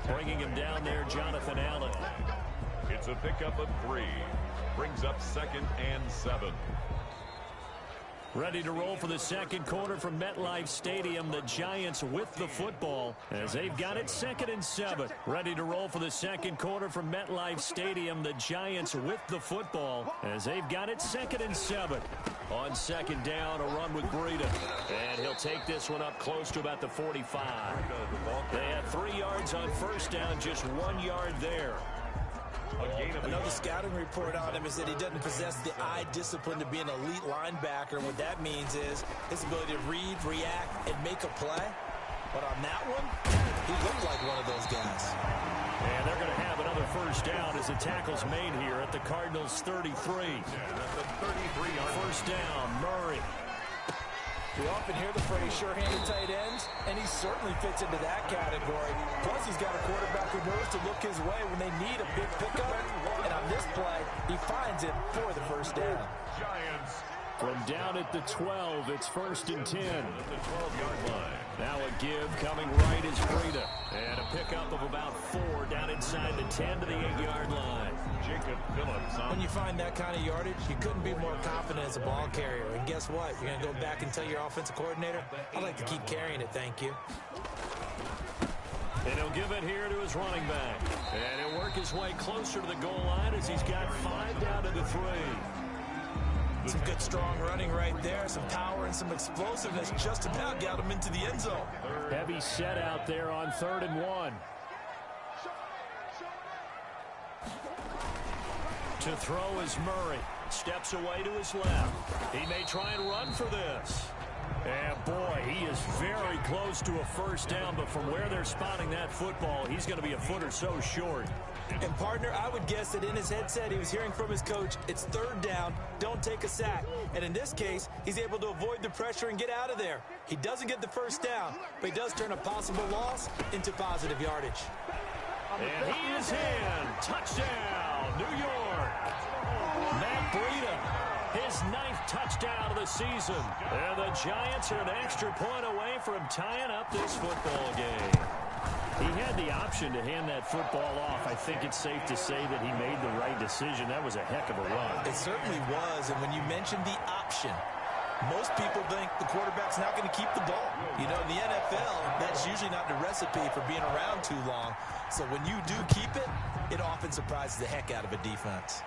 Bringing him down there, Jonathan Allen. It's a pickup of 3. Brings up 2nd and 7. Ready to roll for the second quarter from MetLife Stadium. The Giants with the football as they've got it 2nd and 7. Ready to roll for the second quarter from MetLife Stadium. The Giants with the football as they've got it 2nd and 7. On second down, a run with Breida. And he'll take this one up close to about the 45. They had 3 yards on first down, just 1 yard there. Another scouting report on him is that he doesn't possess the eye discipline to be an elite linebacker. What that means is his ability to read, react, and make a play. But on that one, he looked like one of those guys. And they're going to have another first down as the tackle's made here at the Cardinals' 33. That's a 33-yard first down, Murray. We often hear the phrase sure-handed tight ends, and he certainly fits into that category. Plus, he's got a quarterback who knows to look his way when they need a big pickup. And on this play, he finds it for the first down. Giants. From down at the 12, it's 1st and 10. At the 12-yard line. Now a give coming right is Breida. And a pickup of about 4 down inside the 10 to the 8-yard line. Jacob Phillips. When you find that kind of yardage, you couldn't be more confident as a ball carrier. And guess what? You're going to go back and tell your offensive coordinator, I'd like to keep carrying it, thank you. And he'll give it here to his running back. And he'll work his way closer to the goal line as he's got 5 down to the 3. Some good, strong running right there. Some power and some explosiveness just about got him into the end zone. Heavy set out there on 3rd and 1. To throw is Murray. Steps away to his left. He may try and run for this. And boy, he is very close to a first down, but from where they're spotting that football, he's going to be a foot or so short. And partner, I would guess that in his headset he was hearing from his coach, it's 3rd down, don't take a sack. And in this case, he's able to avoid the pressure and get out of there. He doesn't get the first down, but he does turn a possible loss into positive yardage. And he is in. Touchdown, New York. Matt Breida, his 9th touchdown of the season. And the Giants are an extra point away from tying up this football game. He had the option to hand that football off. I think it's safe to say that he made the right decision. That was a heck of a run. It certainly was. And when you mentioned the option, most people think the quarterback's not going to keep the ball. You know, in the NFL, that's usually not the recipe for being around too long. So when you do keep it, it often surprises the heck out of a defense.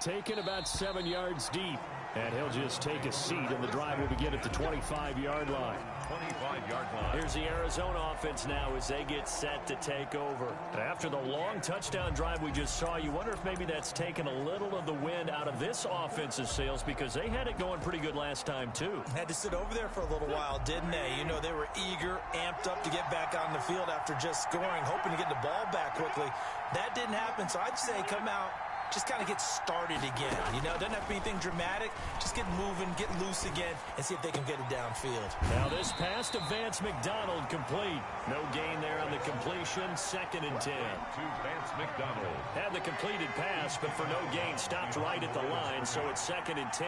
Taken about 7 yards deep. And he'll just take a seat, and the drive will begin at the 25-yard line. 25-yard line. Here's the Arizona offense now as they get set to take over. After the long touchdown drive we just saw, you wonder if maybe that's taken a little of the wind out of this offensive sails because they had it going pretty good last time, too. Had to sit over there for a little while, didn't they? You know, they were eager, amped up to get back on the field after just scoring, hoping to get the ball back quickly. That didn't happen, so I'd say come out, just kind of get started again. You know, doesn't have to be anything dramatic. Just get moving, get loose again, and see if they can get it downfield. Now this pass to Vance McDonald complete. No gain there on the completion. 2nd and 10. To Vance McDonald. Had the completed pass, but for no gain, stopped right at the line, so it's 2nd and 10.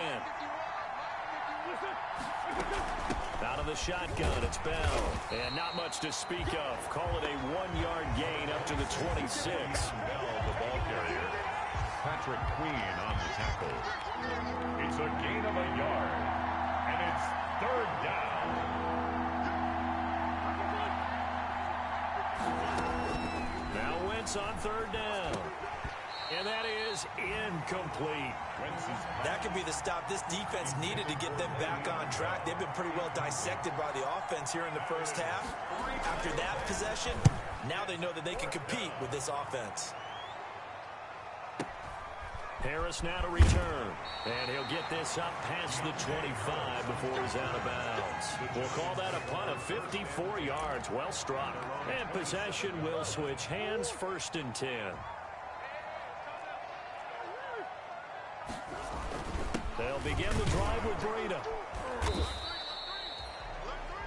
Out of the shotgun, it's Bell. And not much to speak of. Call it a 1-yard gain up to the 26. Bell, the ball carrier. Patrick Queen on the tackle. It's a gain of a yard, and it's 3rd down. Now Wentz on 3rd down. And that is incomplete. That could be the stop this defense needed to get them back on track. They've been pretty well dissected by the offense here in the first half. After that possession, now they know that they can compete with this offense. Harris now to return. And he'll get this up past the 25 before he's out of bounds. We'll call that a punt of 54 yards. Well struck. And possession will switch hands. 1st and 10. They'll begin the drive with Breida.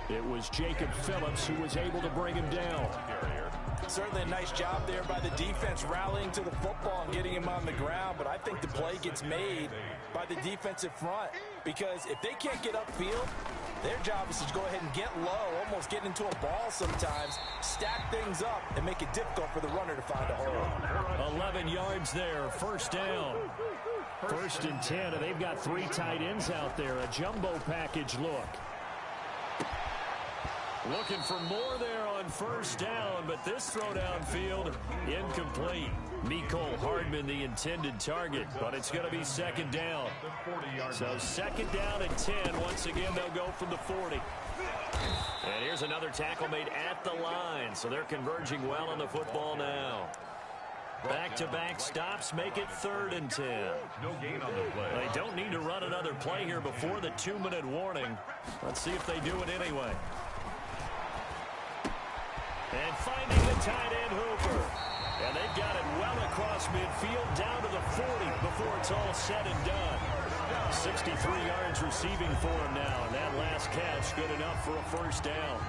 It was Jacob Phillips who was able to bring him down. Certainly a nice job there by the defense rallying to the football and getting him on the ground, but I think the play gets made by the defensive front because if they can't get upfield, their job is to go ahead and get low, almost get into a ball sometimes, stack things up, and make it difficult for the runner to find a hole. 11 yards there, 1st down. 1st and 10, and they've got 3 tight ends out there, a jumbo package look. Looking for more there on first down, but this throw downfield incomplete. Mecole Hardman the intended target, but it's going to be second down. So second down and 10. Once again, they'll go from the 40. And here's another tackle made at the line, so they're converging well on the football now. Back-to-back stops make it 3rd and 10. No gain on the play. They don't need to run another play here before the 2-minute warning. Let's see if they do it anyway. And finding the tight end Hooper. And they've got it well across midfield down to the 40 before it's all said and done. 63 yards receiving for him now, and that last catch good enough for a first down.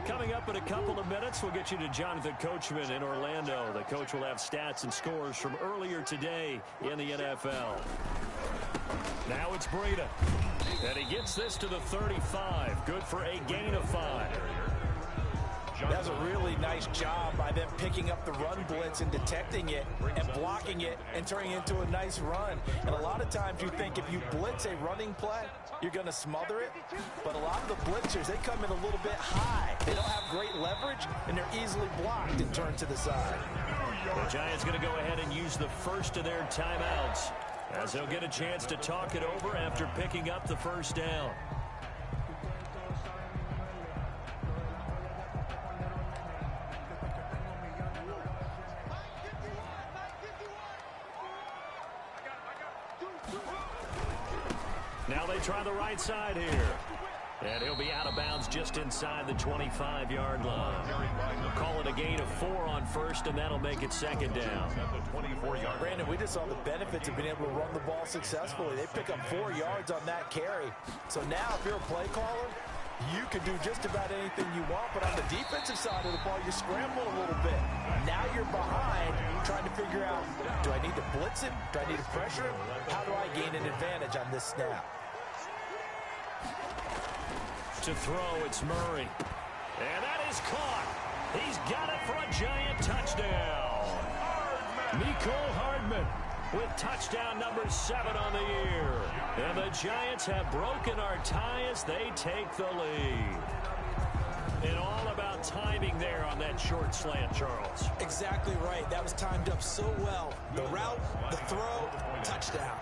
Coming up in a couple of minutes, we'll get you to Jonathan Coachman in Orlando. The coach will have stats and scores from earlier today in the NFL. Now it's Breida. And he gets this to the 35. Good for a gain of 5. That was a really nice job by them picking up the run blitz and detecting it and blocking it and turning it into a nice run. And a lot of times you think if you blitz a running play, you're going to smother it. But a lot of the blitzers, they come in a little bit high. They don't have great leverage, and they're easily blocked and turned to the side. The Giants going to go ahead and use the first of their timeouts as they'll get a chance to talk it over after picking up the first down. Now they try the right side here. And he'll be out of bounds just inside the 25-yard line. Call it a gain of 4 on first, and that'll make it second down. Brandon, we just saw the benefits of being able to run the ball successfully. They pick up 4 yards on that carry. So now if you're a play caller, you can do just about anything you want, but on the defensive side of the ball, you scramble a little bit. Now you're behind trying to figure out, do I need to blitz him? Do I need to pressure him? How do I gain an advantage on this snap? To throw, it's Murray. And that is caught. He's got it for a Giant touchdown. Mecole Hardman with touchdown number 7 on the year. And the Giants have broken our tie as they take the lead. And all about timing there on that short slant, Charles. Exactly right. That was timed up so well. The route, the throw, touchdown.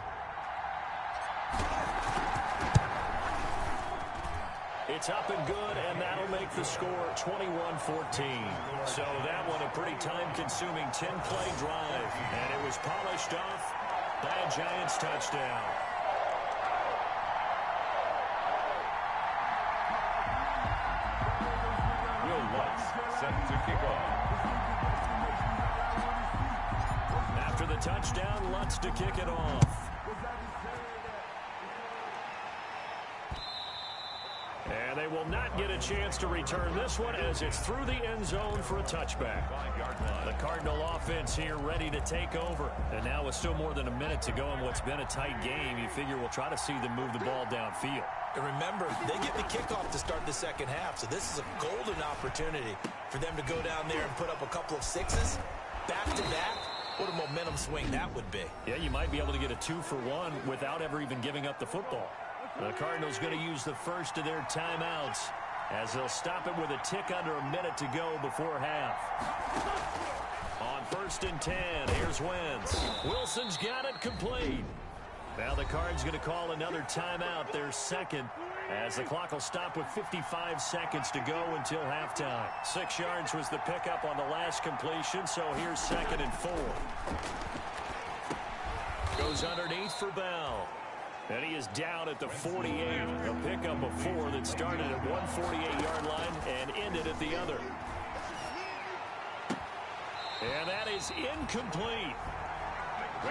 It's up and good, and that'll make the score 21-14. So that one a pretty time-consuming 10-play drive, and it was polished off by a Giants touchdown. Will Lutz set to kick off. After the touchdown, Lutz to kick it off. And they will not get a chance to return this one as it's through the end zone for a touchback. The Cardinal offense here ready to take over. And now with still more than a minute to go in what's been a tight game, you figure we'll try to see them move the ball downfield. And remember, they get the kickoff to start the second half, so this is a golden opportunity for them to go down there and put up a couple of sixes back-to-back. What a momentum swing that would be. Yeah, you might be able to get a 2-for-1 without ever even giving up the football. The Cardinals going to use the first of their timeouts as they'll stop it with a tick under a minute to go before half. On 1st and 10, here's Wentz. Wilson's got it complete. Now the Cards going to call another timeout, their second, as the clock will stop with 55 seconds to go until halftime. 6 yards was the pickup on the last completion, so here's 2nd and 4. Goes underneath for Bell. And he is down at the 48. A pickup of 4 that started at one 48-yard line and ended at the other. And that is incomplete.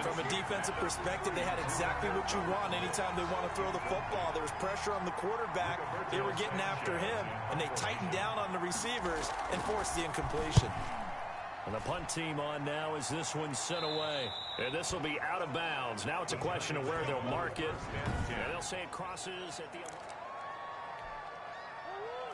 From a defensive perspective, they had exactly what you want anytime they want to throw the football. There was pressure on the quarterback. They were getting after him, and they tightened down on the receivers and forced the incompletion. And the punt team on now as this one's sent away. And this will be out of bounds. Now it's a question of where they'll mark it. And they'll say it crosses at the...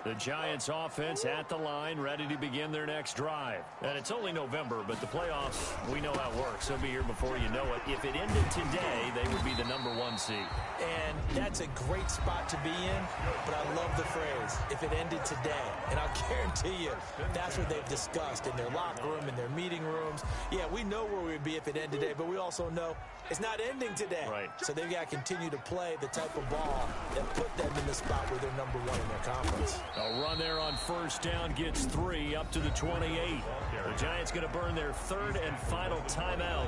The Giants offense at the line, ready to begin their next drive. And it's only November, but the playoffs, we know how it works. They'll be here before you know it. If it ended today, they would be the #1 seed. And that's a great spot to be in, but I love the phrase, if it ended today. And I'll guarantee you, that's what they've discussed in their locker room, in their meeting rooms. Yeah, we know where we would be if it ended today, but we also know it's not ending today. Right. So they've got to continue to play the type of ball that put them in the spot where they're #1 in their conference. A run there on first down gets 3 up to the 28. The Giants going to burn their 3rd and final timeout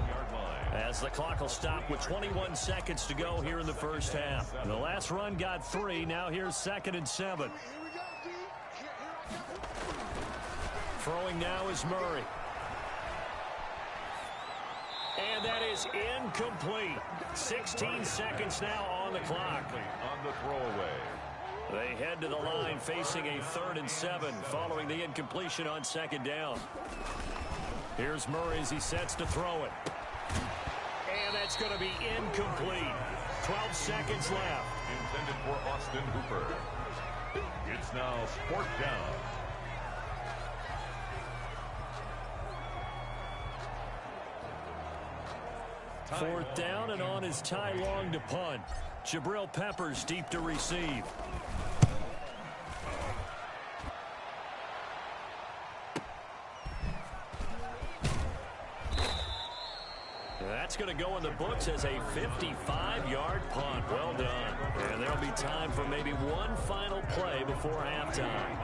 as the clock will stop with 21 seconds to go here in the first half. The last run got 3. Now here's 2nd and 7. Throwing now is Murray. And that is incomplete. 16 seconds now on the clock. On the throwaway. They head to the line facing a 3rd and 7 following the incompletion on 2nd down. Here's Murray as he sets to throw it. And that's going to be incomplete. 12 seconds left. Intended for Austin Hooper. It's now 4th down. Fourth down, and on is Ty Long to punt. Jabril Peppers deep to receive. That's going to go in the books as a 55-yard punt. Well done. And there'll be time for maybe one final play before halftime.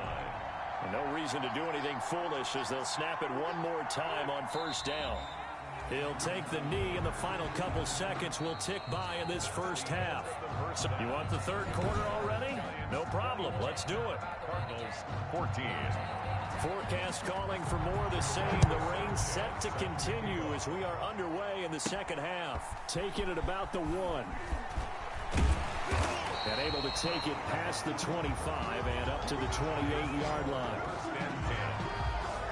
And no reason to do anything foolish as they'll snap it one more time on first down. He'll take the knee, and the final couple seconds will tick by in this first half. So you want the 3rd quarter already? No problem. Let's do it. Cardinals 14. Forecast calling for more of the same. The rain set to continue as we are underway in the second half. Taking it about the 1. And able to take it past the 25 and up to the 28-yard line.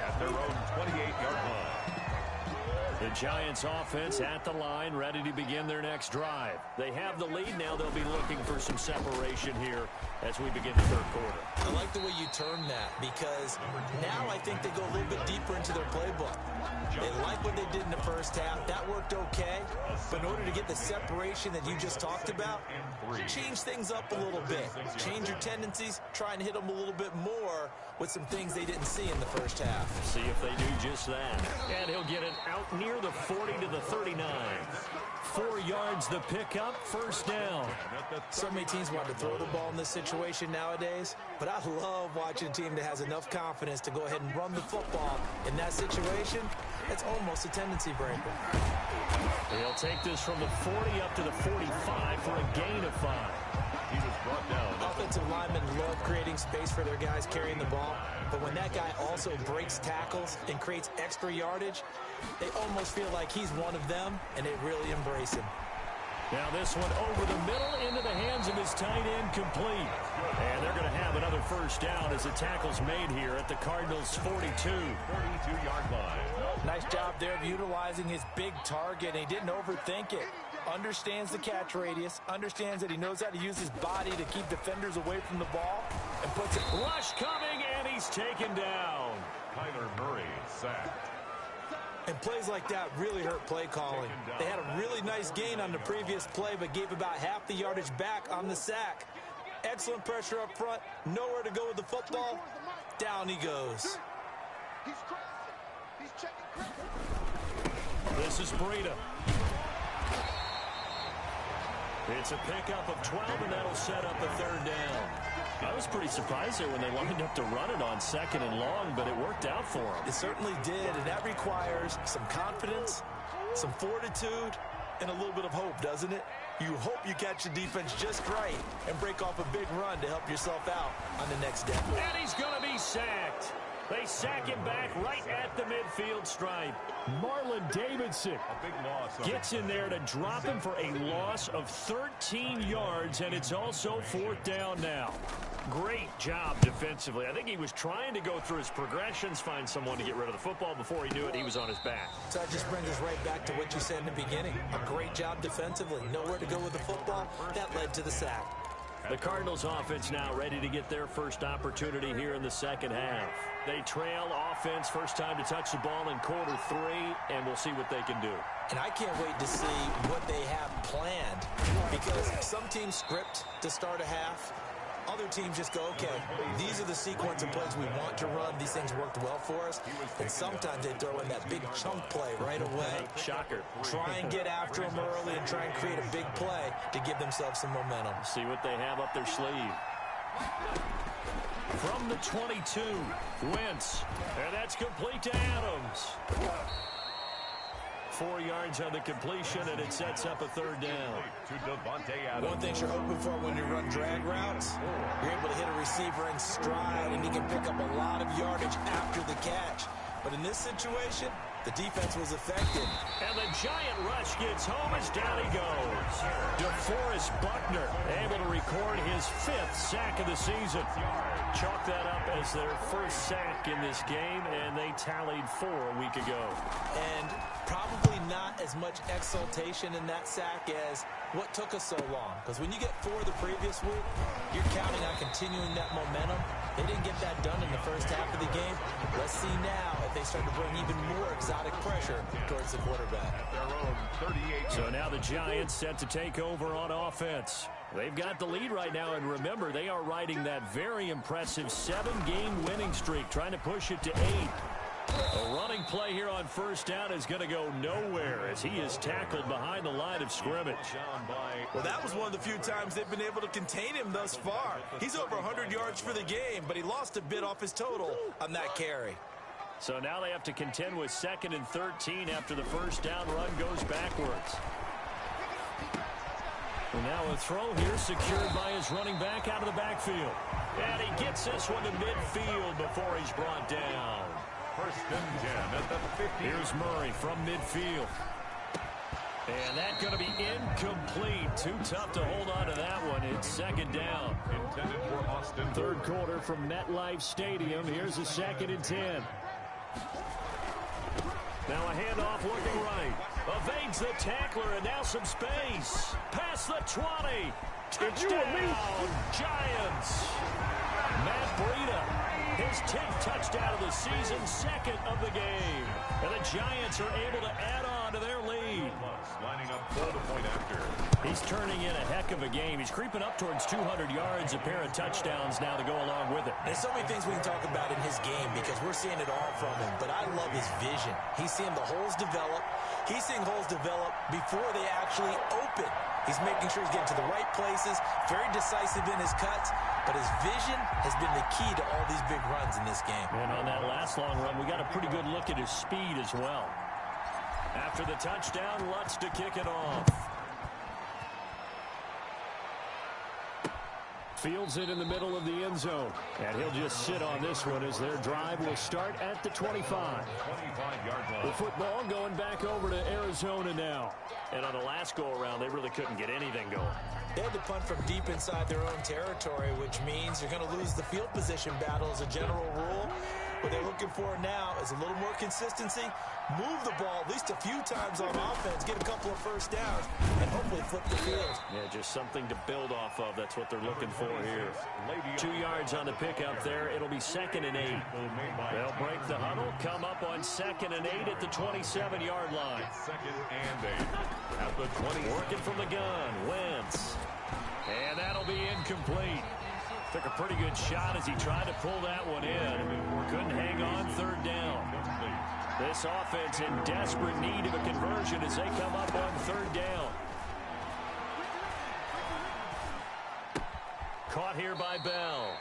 At their own 28-yard line. The Giants offense at the line, ready to begin their next drive. They have the lead now. They'll be looking for some separation here as we begin the 3rd quarter. I like the way you term that, because now I think they go a little bit deeper into their playbook. They like what they did in the first half. That worked okay. But in order to get the separation that you just talked about, change things up a little bit. Change your tendencies. Try and hit them a little bit more with some things they didn't see in the first half. See if they do just that. And he'll get it out near the 40 to the 39. 4 yards the pickup, first down. So many teams want to throw the ball in this situation nowadays, but I love watching a team that has enough confidence to go ahead and run the football. In that situation, it's almost a tendency breaker. He'll take this from the 40 up to the 45 for a gain of 5. He was brought down. Offensive linemen love creating space for their guys carrying the ball, but when that guy also breaks tackles and creates extra yardage, they almost feel like he's one of them, and they really embrace him. Now this one over the middle into the hands of his tight end, complete. And they're going to have another first down as the tackle's made here at the Cardinals' 42-yard line. Nice job there of utilizing his big target. He didn't overthink it. Understands the catch radius, understands that he knows how to use his body to keep defenders away from the ball, and puts it. Rush coming, and he's taken down. Kyler Murray sacked. And plays like that really hurt play calling. They had a really nice gain on the previous play, but gave about half the yardage back on the sack. Excellent pressure up front, nowhere to go with the football. Down he goes. This is Breida. It's a pickup of 12, and that'll set up a 3rd down. I was pretty surprised there when they lined up to run it on 2nd and long, but it worked out for them. It certainly did, and that requires some confidence, some fortitude, and a little bit of hope, doesn't it? You hope you catch the defense just right and break off a big run to help yourself out on the next step. And he's going to be sacked. They sack him back right at the midfield stripe. Marlon Davidson gets in there to drop him for a loss of 13 yards, and it's also 4th down now. Great job defensively. I think he was trying to go through his progressions, find someone to get rid of the football. Before he knew it, he was on his back. So that just brings us right back to what you said in the beginning. A great job defensively. Nowhere to go with the football. That led to the sack. The Cardinals offense now ready to get their first opportunity here in the second half. They trail offense first time to touch the ball in quarter 3, and we'll see what they can do. And I can't wait to see what they have planned, because some teams script to start a half. Other teams just go, okay, these are the sequence of plays we want to run. These things worked well for us. And sometimes they throw in that big chunk play right away. Shocker. Try and get after them early and try and create a big play to give themselves some momentum. See what they have up their sleeve. From the 22, Wentz. And that's complete to Adams. 4 yards on the completion, and it sets up a third down. One thing you're hoping for when you run drag routes, you're able to hit a receiver in stride, and he can pick up a lot of yardage after the catch. But in this situation, the defense was effective. And the giant rush gets home as down he goes. DeForest Buckner able to record his 5th sack of the season. Chalk that up as their first sack in this game, and they tallied 4 a week ago. And probably not as much exultation in that sack as what took us so long. Because when you get 4 the previous week, you're counting on continuing that momentum. They didn't get that done in the first half of the game. Let's see now if they start to bring even more exotic pressure towards the quarterback. So now the Giants set to take over on offense. They've got the lead right now, and remember, they are riding that very impressive 7-game winning streak, trying to push it to 8. A running play here on first down is going to go nowhere as he is tackled behind the line of scrimmage. Well, that was one of the few times they've been able to contain him thus far. He's over 100 yards for the game, but he lost a bit off his total on that carry. So now they have to contend with 2nd and 13 after the first down run goes backwards. And now a throw here secured by his running back out of the backfield. And he gets this one to midfield before he's brought down. 1st and 10 at the 50. Here's Murray from midfield. And that's going to be incomplete. Too tough to hold on to that one. It's 2nd down. Intended for Austin. 3rd quarter from MetLife Stadium. Here's a 2nd and 10. Now a handoff looking right. Evades the tackler, and now some space. Past the 20. Touchdown, Giants. Matt Breida, his 10th touchdown of the season, 2nd of the game. And the Giants are able to add on to their lead. Lining up for the point after. He's turning in a heck of a game. He's creeping up towards 200 yards, a pair of touchdowns now to go along with it. There's so many things we can talk about in his game because we're seeing it all from him, but I love his vision. He's seeing the holes develop. He's seeing holes develop before they actually open. He's making sure he's getting to the right places, very decisive in his cuts, but his vision has been the key to all these big runs in this game. And on that last long run, we got a pretty good look at his speed as well. After the touchdown, Lutz to kick it off. Fields it in the middle of the end zone. And he'll just sit on this one as their drive will start at the 25. 25-yard line. The football going back over to Arizona now. And on the last go-around, they really couldn't get anything going. They had to punt from deep inside their own territory, which means you're going to lose the field position battle as a general rule. What they're looking for now is a little more consistency, move the ball at least a few times on offense, get a couple of first downs, and hopefully flip the field. Yeah, just something to build off of. That's what they're looking for here. 2 yards on the pickup there. It'll be 2nd and 8. They'll break the huddle, come up on 2nd and 8 at the 27-yard line. 2nd and 8 at the 20. Working from the gun, Wentz. And that'll be incomplete. Took a pretty good shot as he tried to pull that one in. Couldn't hang on, 3rd down. This offense in desperate need of a conversion as they come up on 3rd down. Caught here by Bell.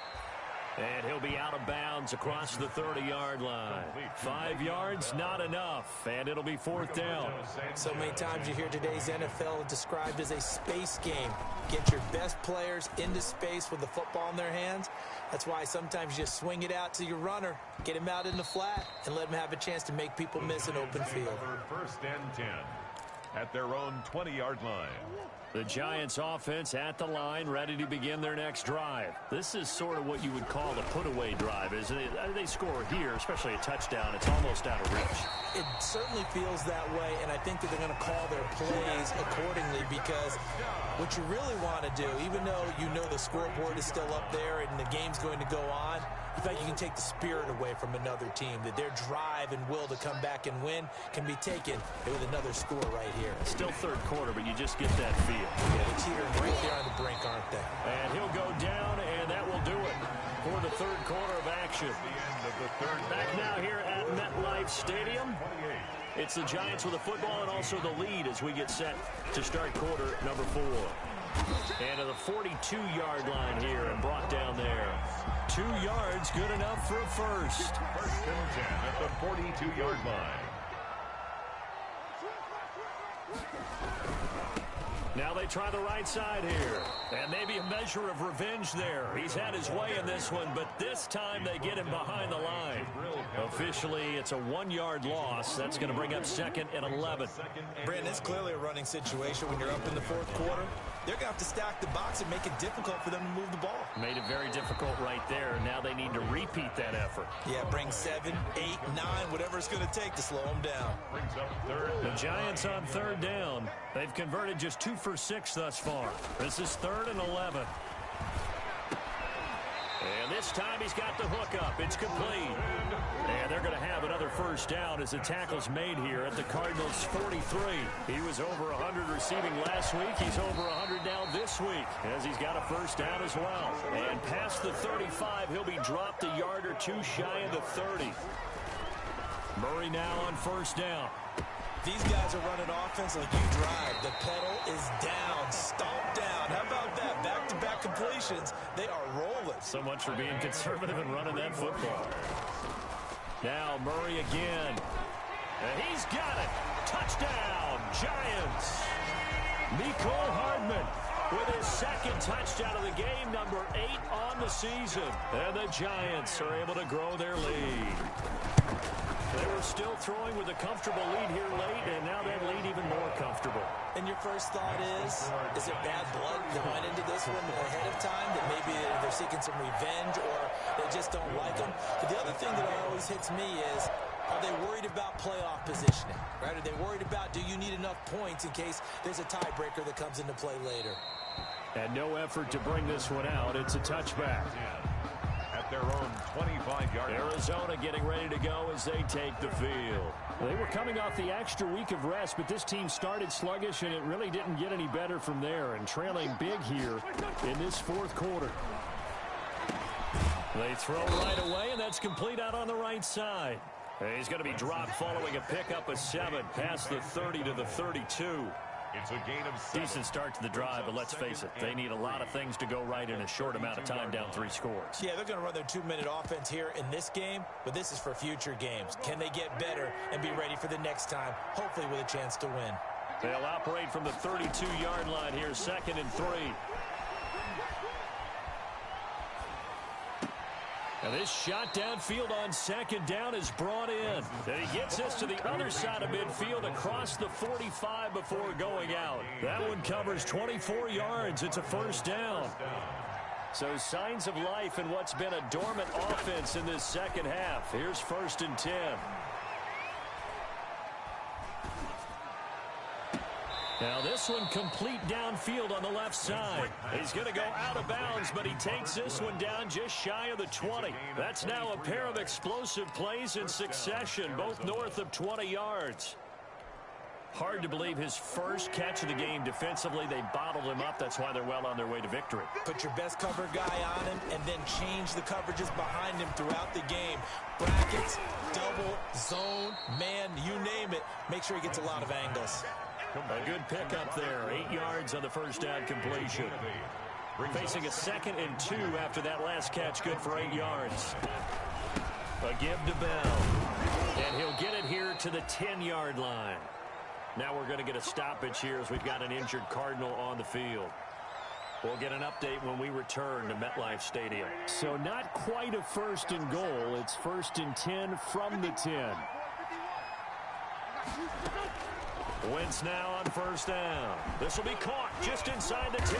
And he'll be out of bounds across the 30-yard line. 5 yards, not enough, and it'll be 4th down. So many times you hear today's NFL described as a space game. Get your best players into space with the football in their hands. That's why sometimes you just swing it out to your runner, get him out in the flat, and let him have a chance to make people miss an open field. 1st and 10. at their own 20-yard line. The Giants offense at the line, ready to begin their next drive. This is sort of what you would call a put-away drive, isn't it? They score here, especially a touchdown. It's almost out of reach. It certainly feels that way, and I think that they're going to call their plays accordingly, because what you really want to do, even though you know the scoreboard is still up there and the game's going to go on, in fact, you can take the spirit away from another team, that their drive and will to come back and win can be taken with another score right here. Still third quarter, but you just get that feel. Yeah, they're teetering right there on the brink, aren't they? And he'll go down, and that will do it for the third quarter of action. Back now here at MetLife Stadium. It's the Giants with the football and also the lead as we get set to start quarter number 4. And to the 42-yard line here and brought down there. 2 yards, good enough for a first. First and 10 at the 42-yard line. Now they try the right side here. And maybe a measure of revenge there. He's had his way in this one, but this time they get him behind the line. Officially, it's a 1-yard loss. That's going to bring up 2nd and 11. Brandon, it's clearly a running situation when you're up in the fourth quarter. They're going to have to stack the box and make it difficult for them to move the ball. Made it very difficult right there. Now they need to repeat that effort. Yeah, bring 7, 8, 9, whatever it's going to take to slow them down. Brings up third. The Giants on third down. They've converted just 2 for 6 thus far. This is 3rd and 11. And this time he's got the hook up. It's complete. And they're going to have another first down as the tackle's made here at the Cardinals' 43. He was over 100 receiving last week. He's over 100 now this week as he's got a first down as well. And past the 35, he'll be dropped a yard or 2 shy of the 30. Murray now on first down. These guys are running offense like you drive. The pedal is down, stomped down. How about that? Back-to-back completions. They are rolling. So much for being conservative and running that football. Now Murray again. And he's got it. Touchdown, Giants. Mecole Hardman with his 2nd touchdown of the game, number 8 on the season. And the Giants are able to grow their lead. They were still throwing with a comfortable lead here late, and now that lead even more comfortable. And your first thought is it bad blood that went into this one ahead of time, that maybe they're seeking some revenge or they just don't like them? But the other thing that always hits me is, are they worried about playoff positioning? Right? Are they worried about, do you need enough points in case there's a tiebreaker that comes into play later? And no effort to bring this one out. It's a touchback. At their own 25-yard line. Arizona getting ready to go as they take the field. They were coming off the extra week of rest, but this team started sluggish, and it really didn't get any better from there, and trailing big here in this fourth quarter. They throw right away, and that's complete out on the right side. He's going to be dropped following a pickup of 7 past the 30 to the 32. It's a gain of 7. Decent start to the drive, but let's face it, they need a lot of things to go right in a short amount of time, down 3 scores. Yeah, they're going to run their 2-minute offense here in this game, but this is for future games. Can they get better and be ready for the next time, hopefully with a chance to win? They'll operate from the 32-yard line here, 2nd and 3. Now this shot downfield on 2nd down is brought in. And he gets this to the other side of midfield across the 45 before going out. That one covers 24 yards. It's a first down. So signs of life in what's been a dormant offense in this second half. Here's 1st and 10. Now this one complete downfield on the left side. He's going to go out of bounds, but he takes this one down just shy of the 20. That's now a pair of explosive plays in succession, both north of 20 yards. Hard to believe his first catch of the game defensively. They bottled him up. That's why they're well on their way to victory. Put your best cover guy on him and then change the coverages behind him throughout the game. Brackets, double, zone, man, you name it. Make sure he gets a lot of angles. A good pickup there. 8 yards on the first down completion. Facing a 2nd and 2 after that last catch, good for 8 yards. A give to Bell. And he'll get it here to the 10-yard line. Now we're going to get a stoppage here as we've got an injured Cardinal on the field. We'll get an update when we return to MetLife Stadium. So not quite a 1st and goal. It's 1st and 10 from the 10. Wentz now on first down. This will be caught just inside the 10.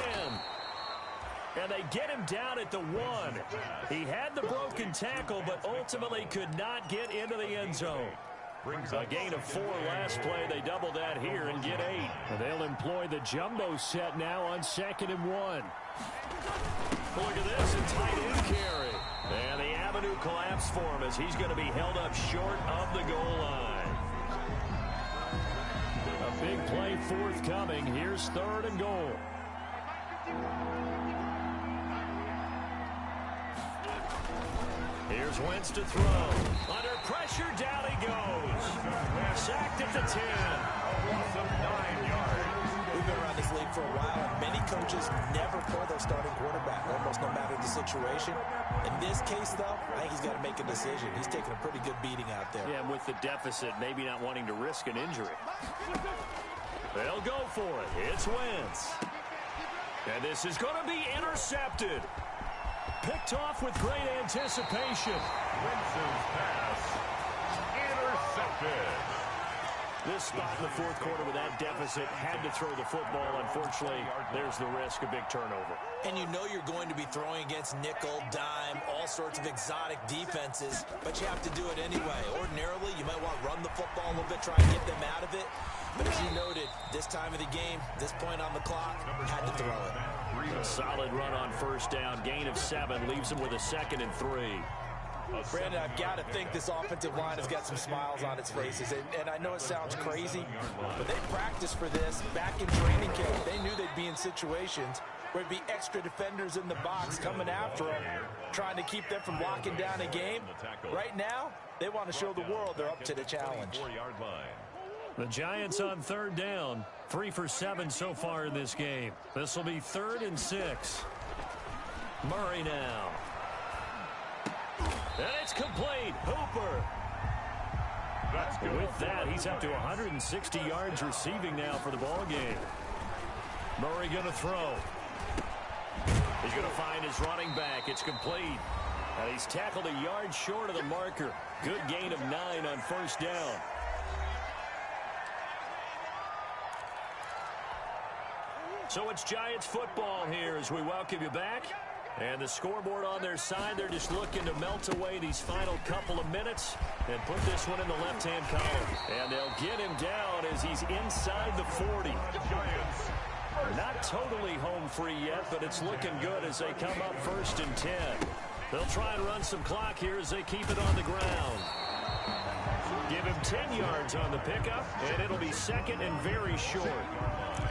And they get him down at the 1. He had the broken tackle, but ultimately could not get into the end zone. A gain of 4 last play. They double that here and get 8. And they'll employ the jumbo set now on 2nd and 1. Look at this, a tight end carry. And the avenue collapsed for him as he's going to be held up short of the goal line. A big play forthcoming. Here's 3rd and goal. Here's Wentz to throw. Under pressure, down he goes. Sacked at the 10. A loss of 9 yards. We've been around this league for a while, and many coaches never pull their starting quarterback, almost no matter the situation. In this case, though, I think he's got to make a decision. He's taking a pretty good beating out there. Yeah, and with the deficit, maybe not wanting to risk an injury. They'll go for it. It's Wentz. And this is going to be intercepted. Picked off with great anticipation. Wentz's pass intercepted. This spot in the 4th quarter with that deficit had to throw the football. Unfortunately, there's the risk of big turnover. And you know you're going to be throwing against nickel, dime, all sorts of exotic defenses, but you have to do it anyway. Ordinarily, you might want to run the football a little bit, try and get them out of it. But as you noted, this time of the game, this point on the clock, had to throw it. A solid run on first down. Gain of 7 leaves him with a 2nd and 3. Brandon, I've got to think this offensive line has got some smiles on its faces. And I know it sounds crazy, but they practiced for this back in training camp. They knew they'd be in situations where it'd be extra defenders in the box coming after them, trying to keep them from locking down a game. Right now, they want to show the world they're up to the challenge. The Giants on 3rd down. 3 for 7 so far in this game. This will be 3rd and 6. Murray now. And it's complete. Hooper. With that, he's up to 160 yards receiving now for the ball game. Murray going to throw. He's going to find his running back. It's complete. And he's tackled a yard short of the marker. Good gain of 9 on first down. So it's Giants football here as we welcome you back. And the scoreboard on their side, they're just looking to melt away these final couple of minutes and put this one in the left-hand column. And they'll get him down as he's inside the 40. Giants not totally home free yet, but it's looking good as they come up 1st and 10. They'll try and run some clock here as they keep it on the ground. Give him 10 yards on the pickup, and it'll be 2nd and very short.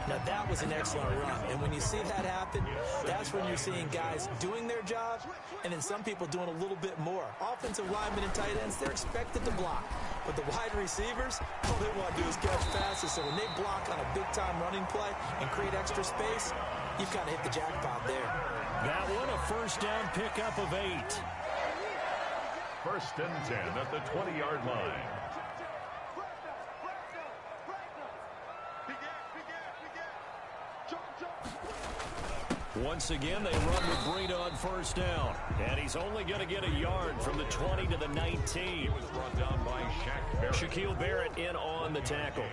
Now, that was an excellent run. And when you see that happen, that's when you're seeing guys doing their job and then some people doing a little bit more. Offensive linemen and tight ends, they're expected to block. But the wide receivers, all they want to do is catch passes. So when they block on a big-time running play and create extra space, you've kind of hit the jackpot there. That one, a first down pickup of 8. 1st and 10 at the 20-yard line. Once again, they run with Breida on first down. And he's only going to get a yard from the 20 to the 19. It was brought down by Shaquille Barrett in on the tackle.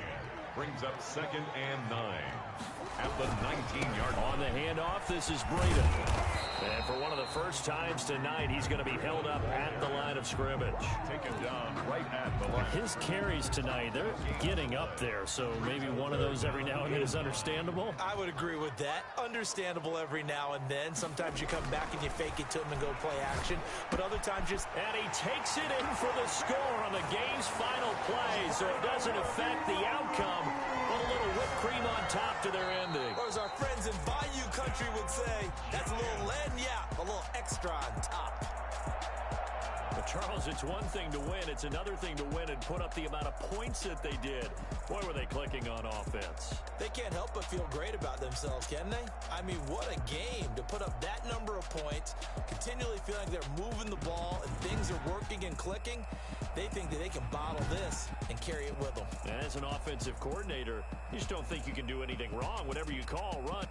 Brings up 2nd and 9 at the 19-yard line. On the handoff, this is Breida. And for one of the first times tonight, he's going to be held up at the line of scrimmage. Taken down right at the line. His carries tonight, they're getting up there, so maybe one of those every now and then is understandable. I would agree with that. Understandable every now and then. Sometimes you come back and you fake it to him and go play action, but other times just... And he takes it in for the score on the game's final play, so it doesn't affect the outcome, but a little whipped cream on top to their ending. Or as our friends in Bayou Country would say, that's a little lagniappe, a little extra on top. But Charles, it's one thing to win. It's another thing to win and put up the amount of points that they did. Boy, were they clicking on offense. They can't help but feel great about themselves, can they? I mean, what a game to put up that number of points, continually feeling like they're moving the ball and things are working and clicking. They think that they can bottle this and carry it with them. And as an offensive coordinator, you just don't think you can do anything wrong. Whatever you call, run.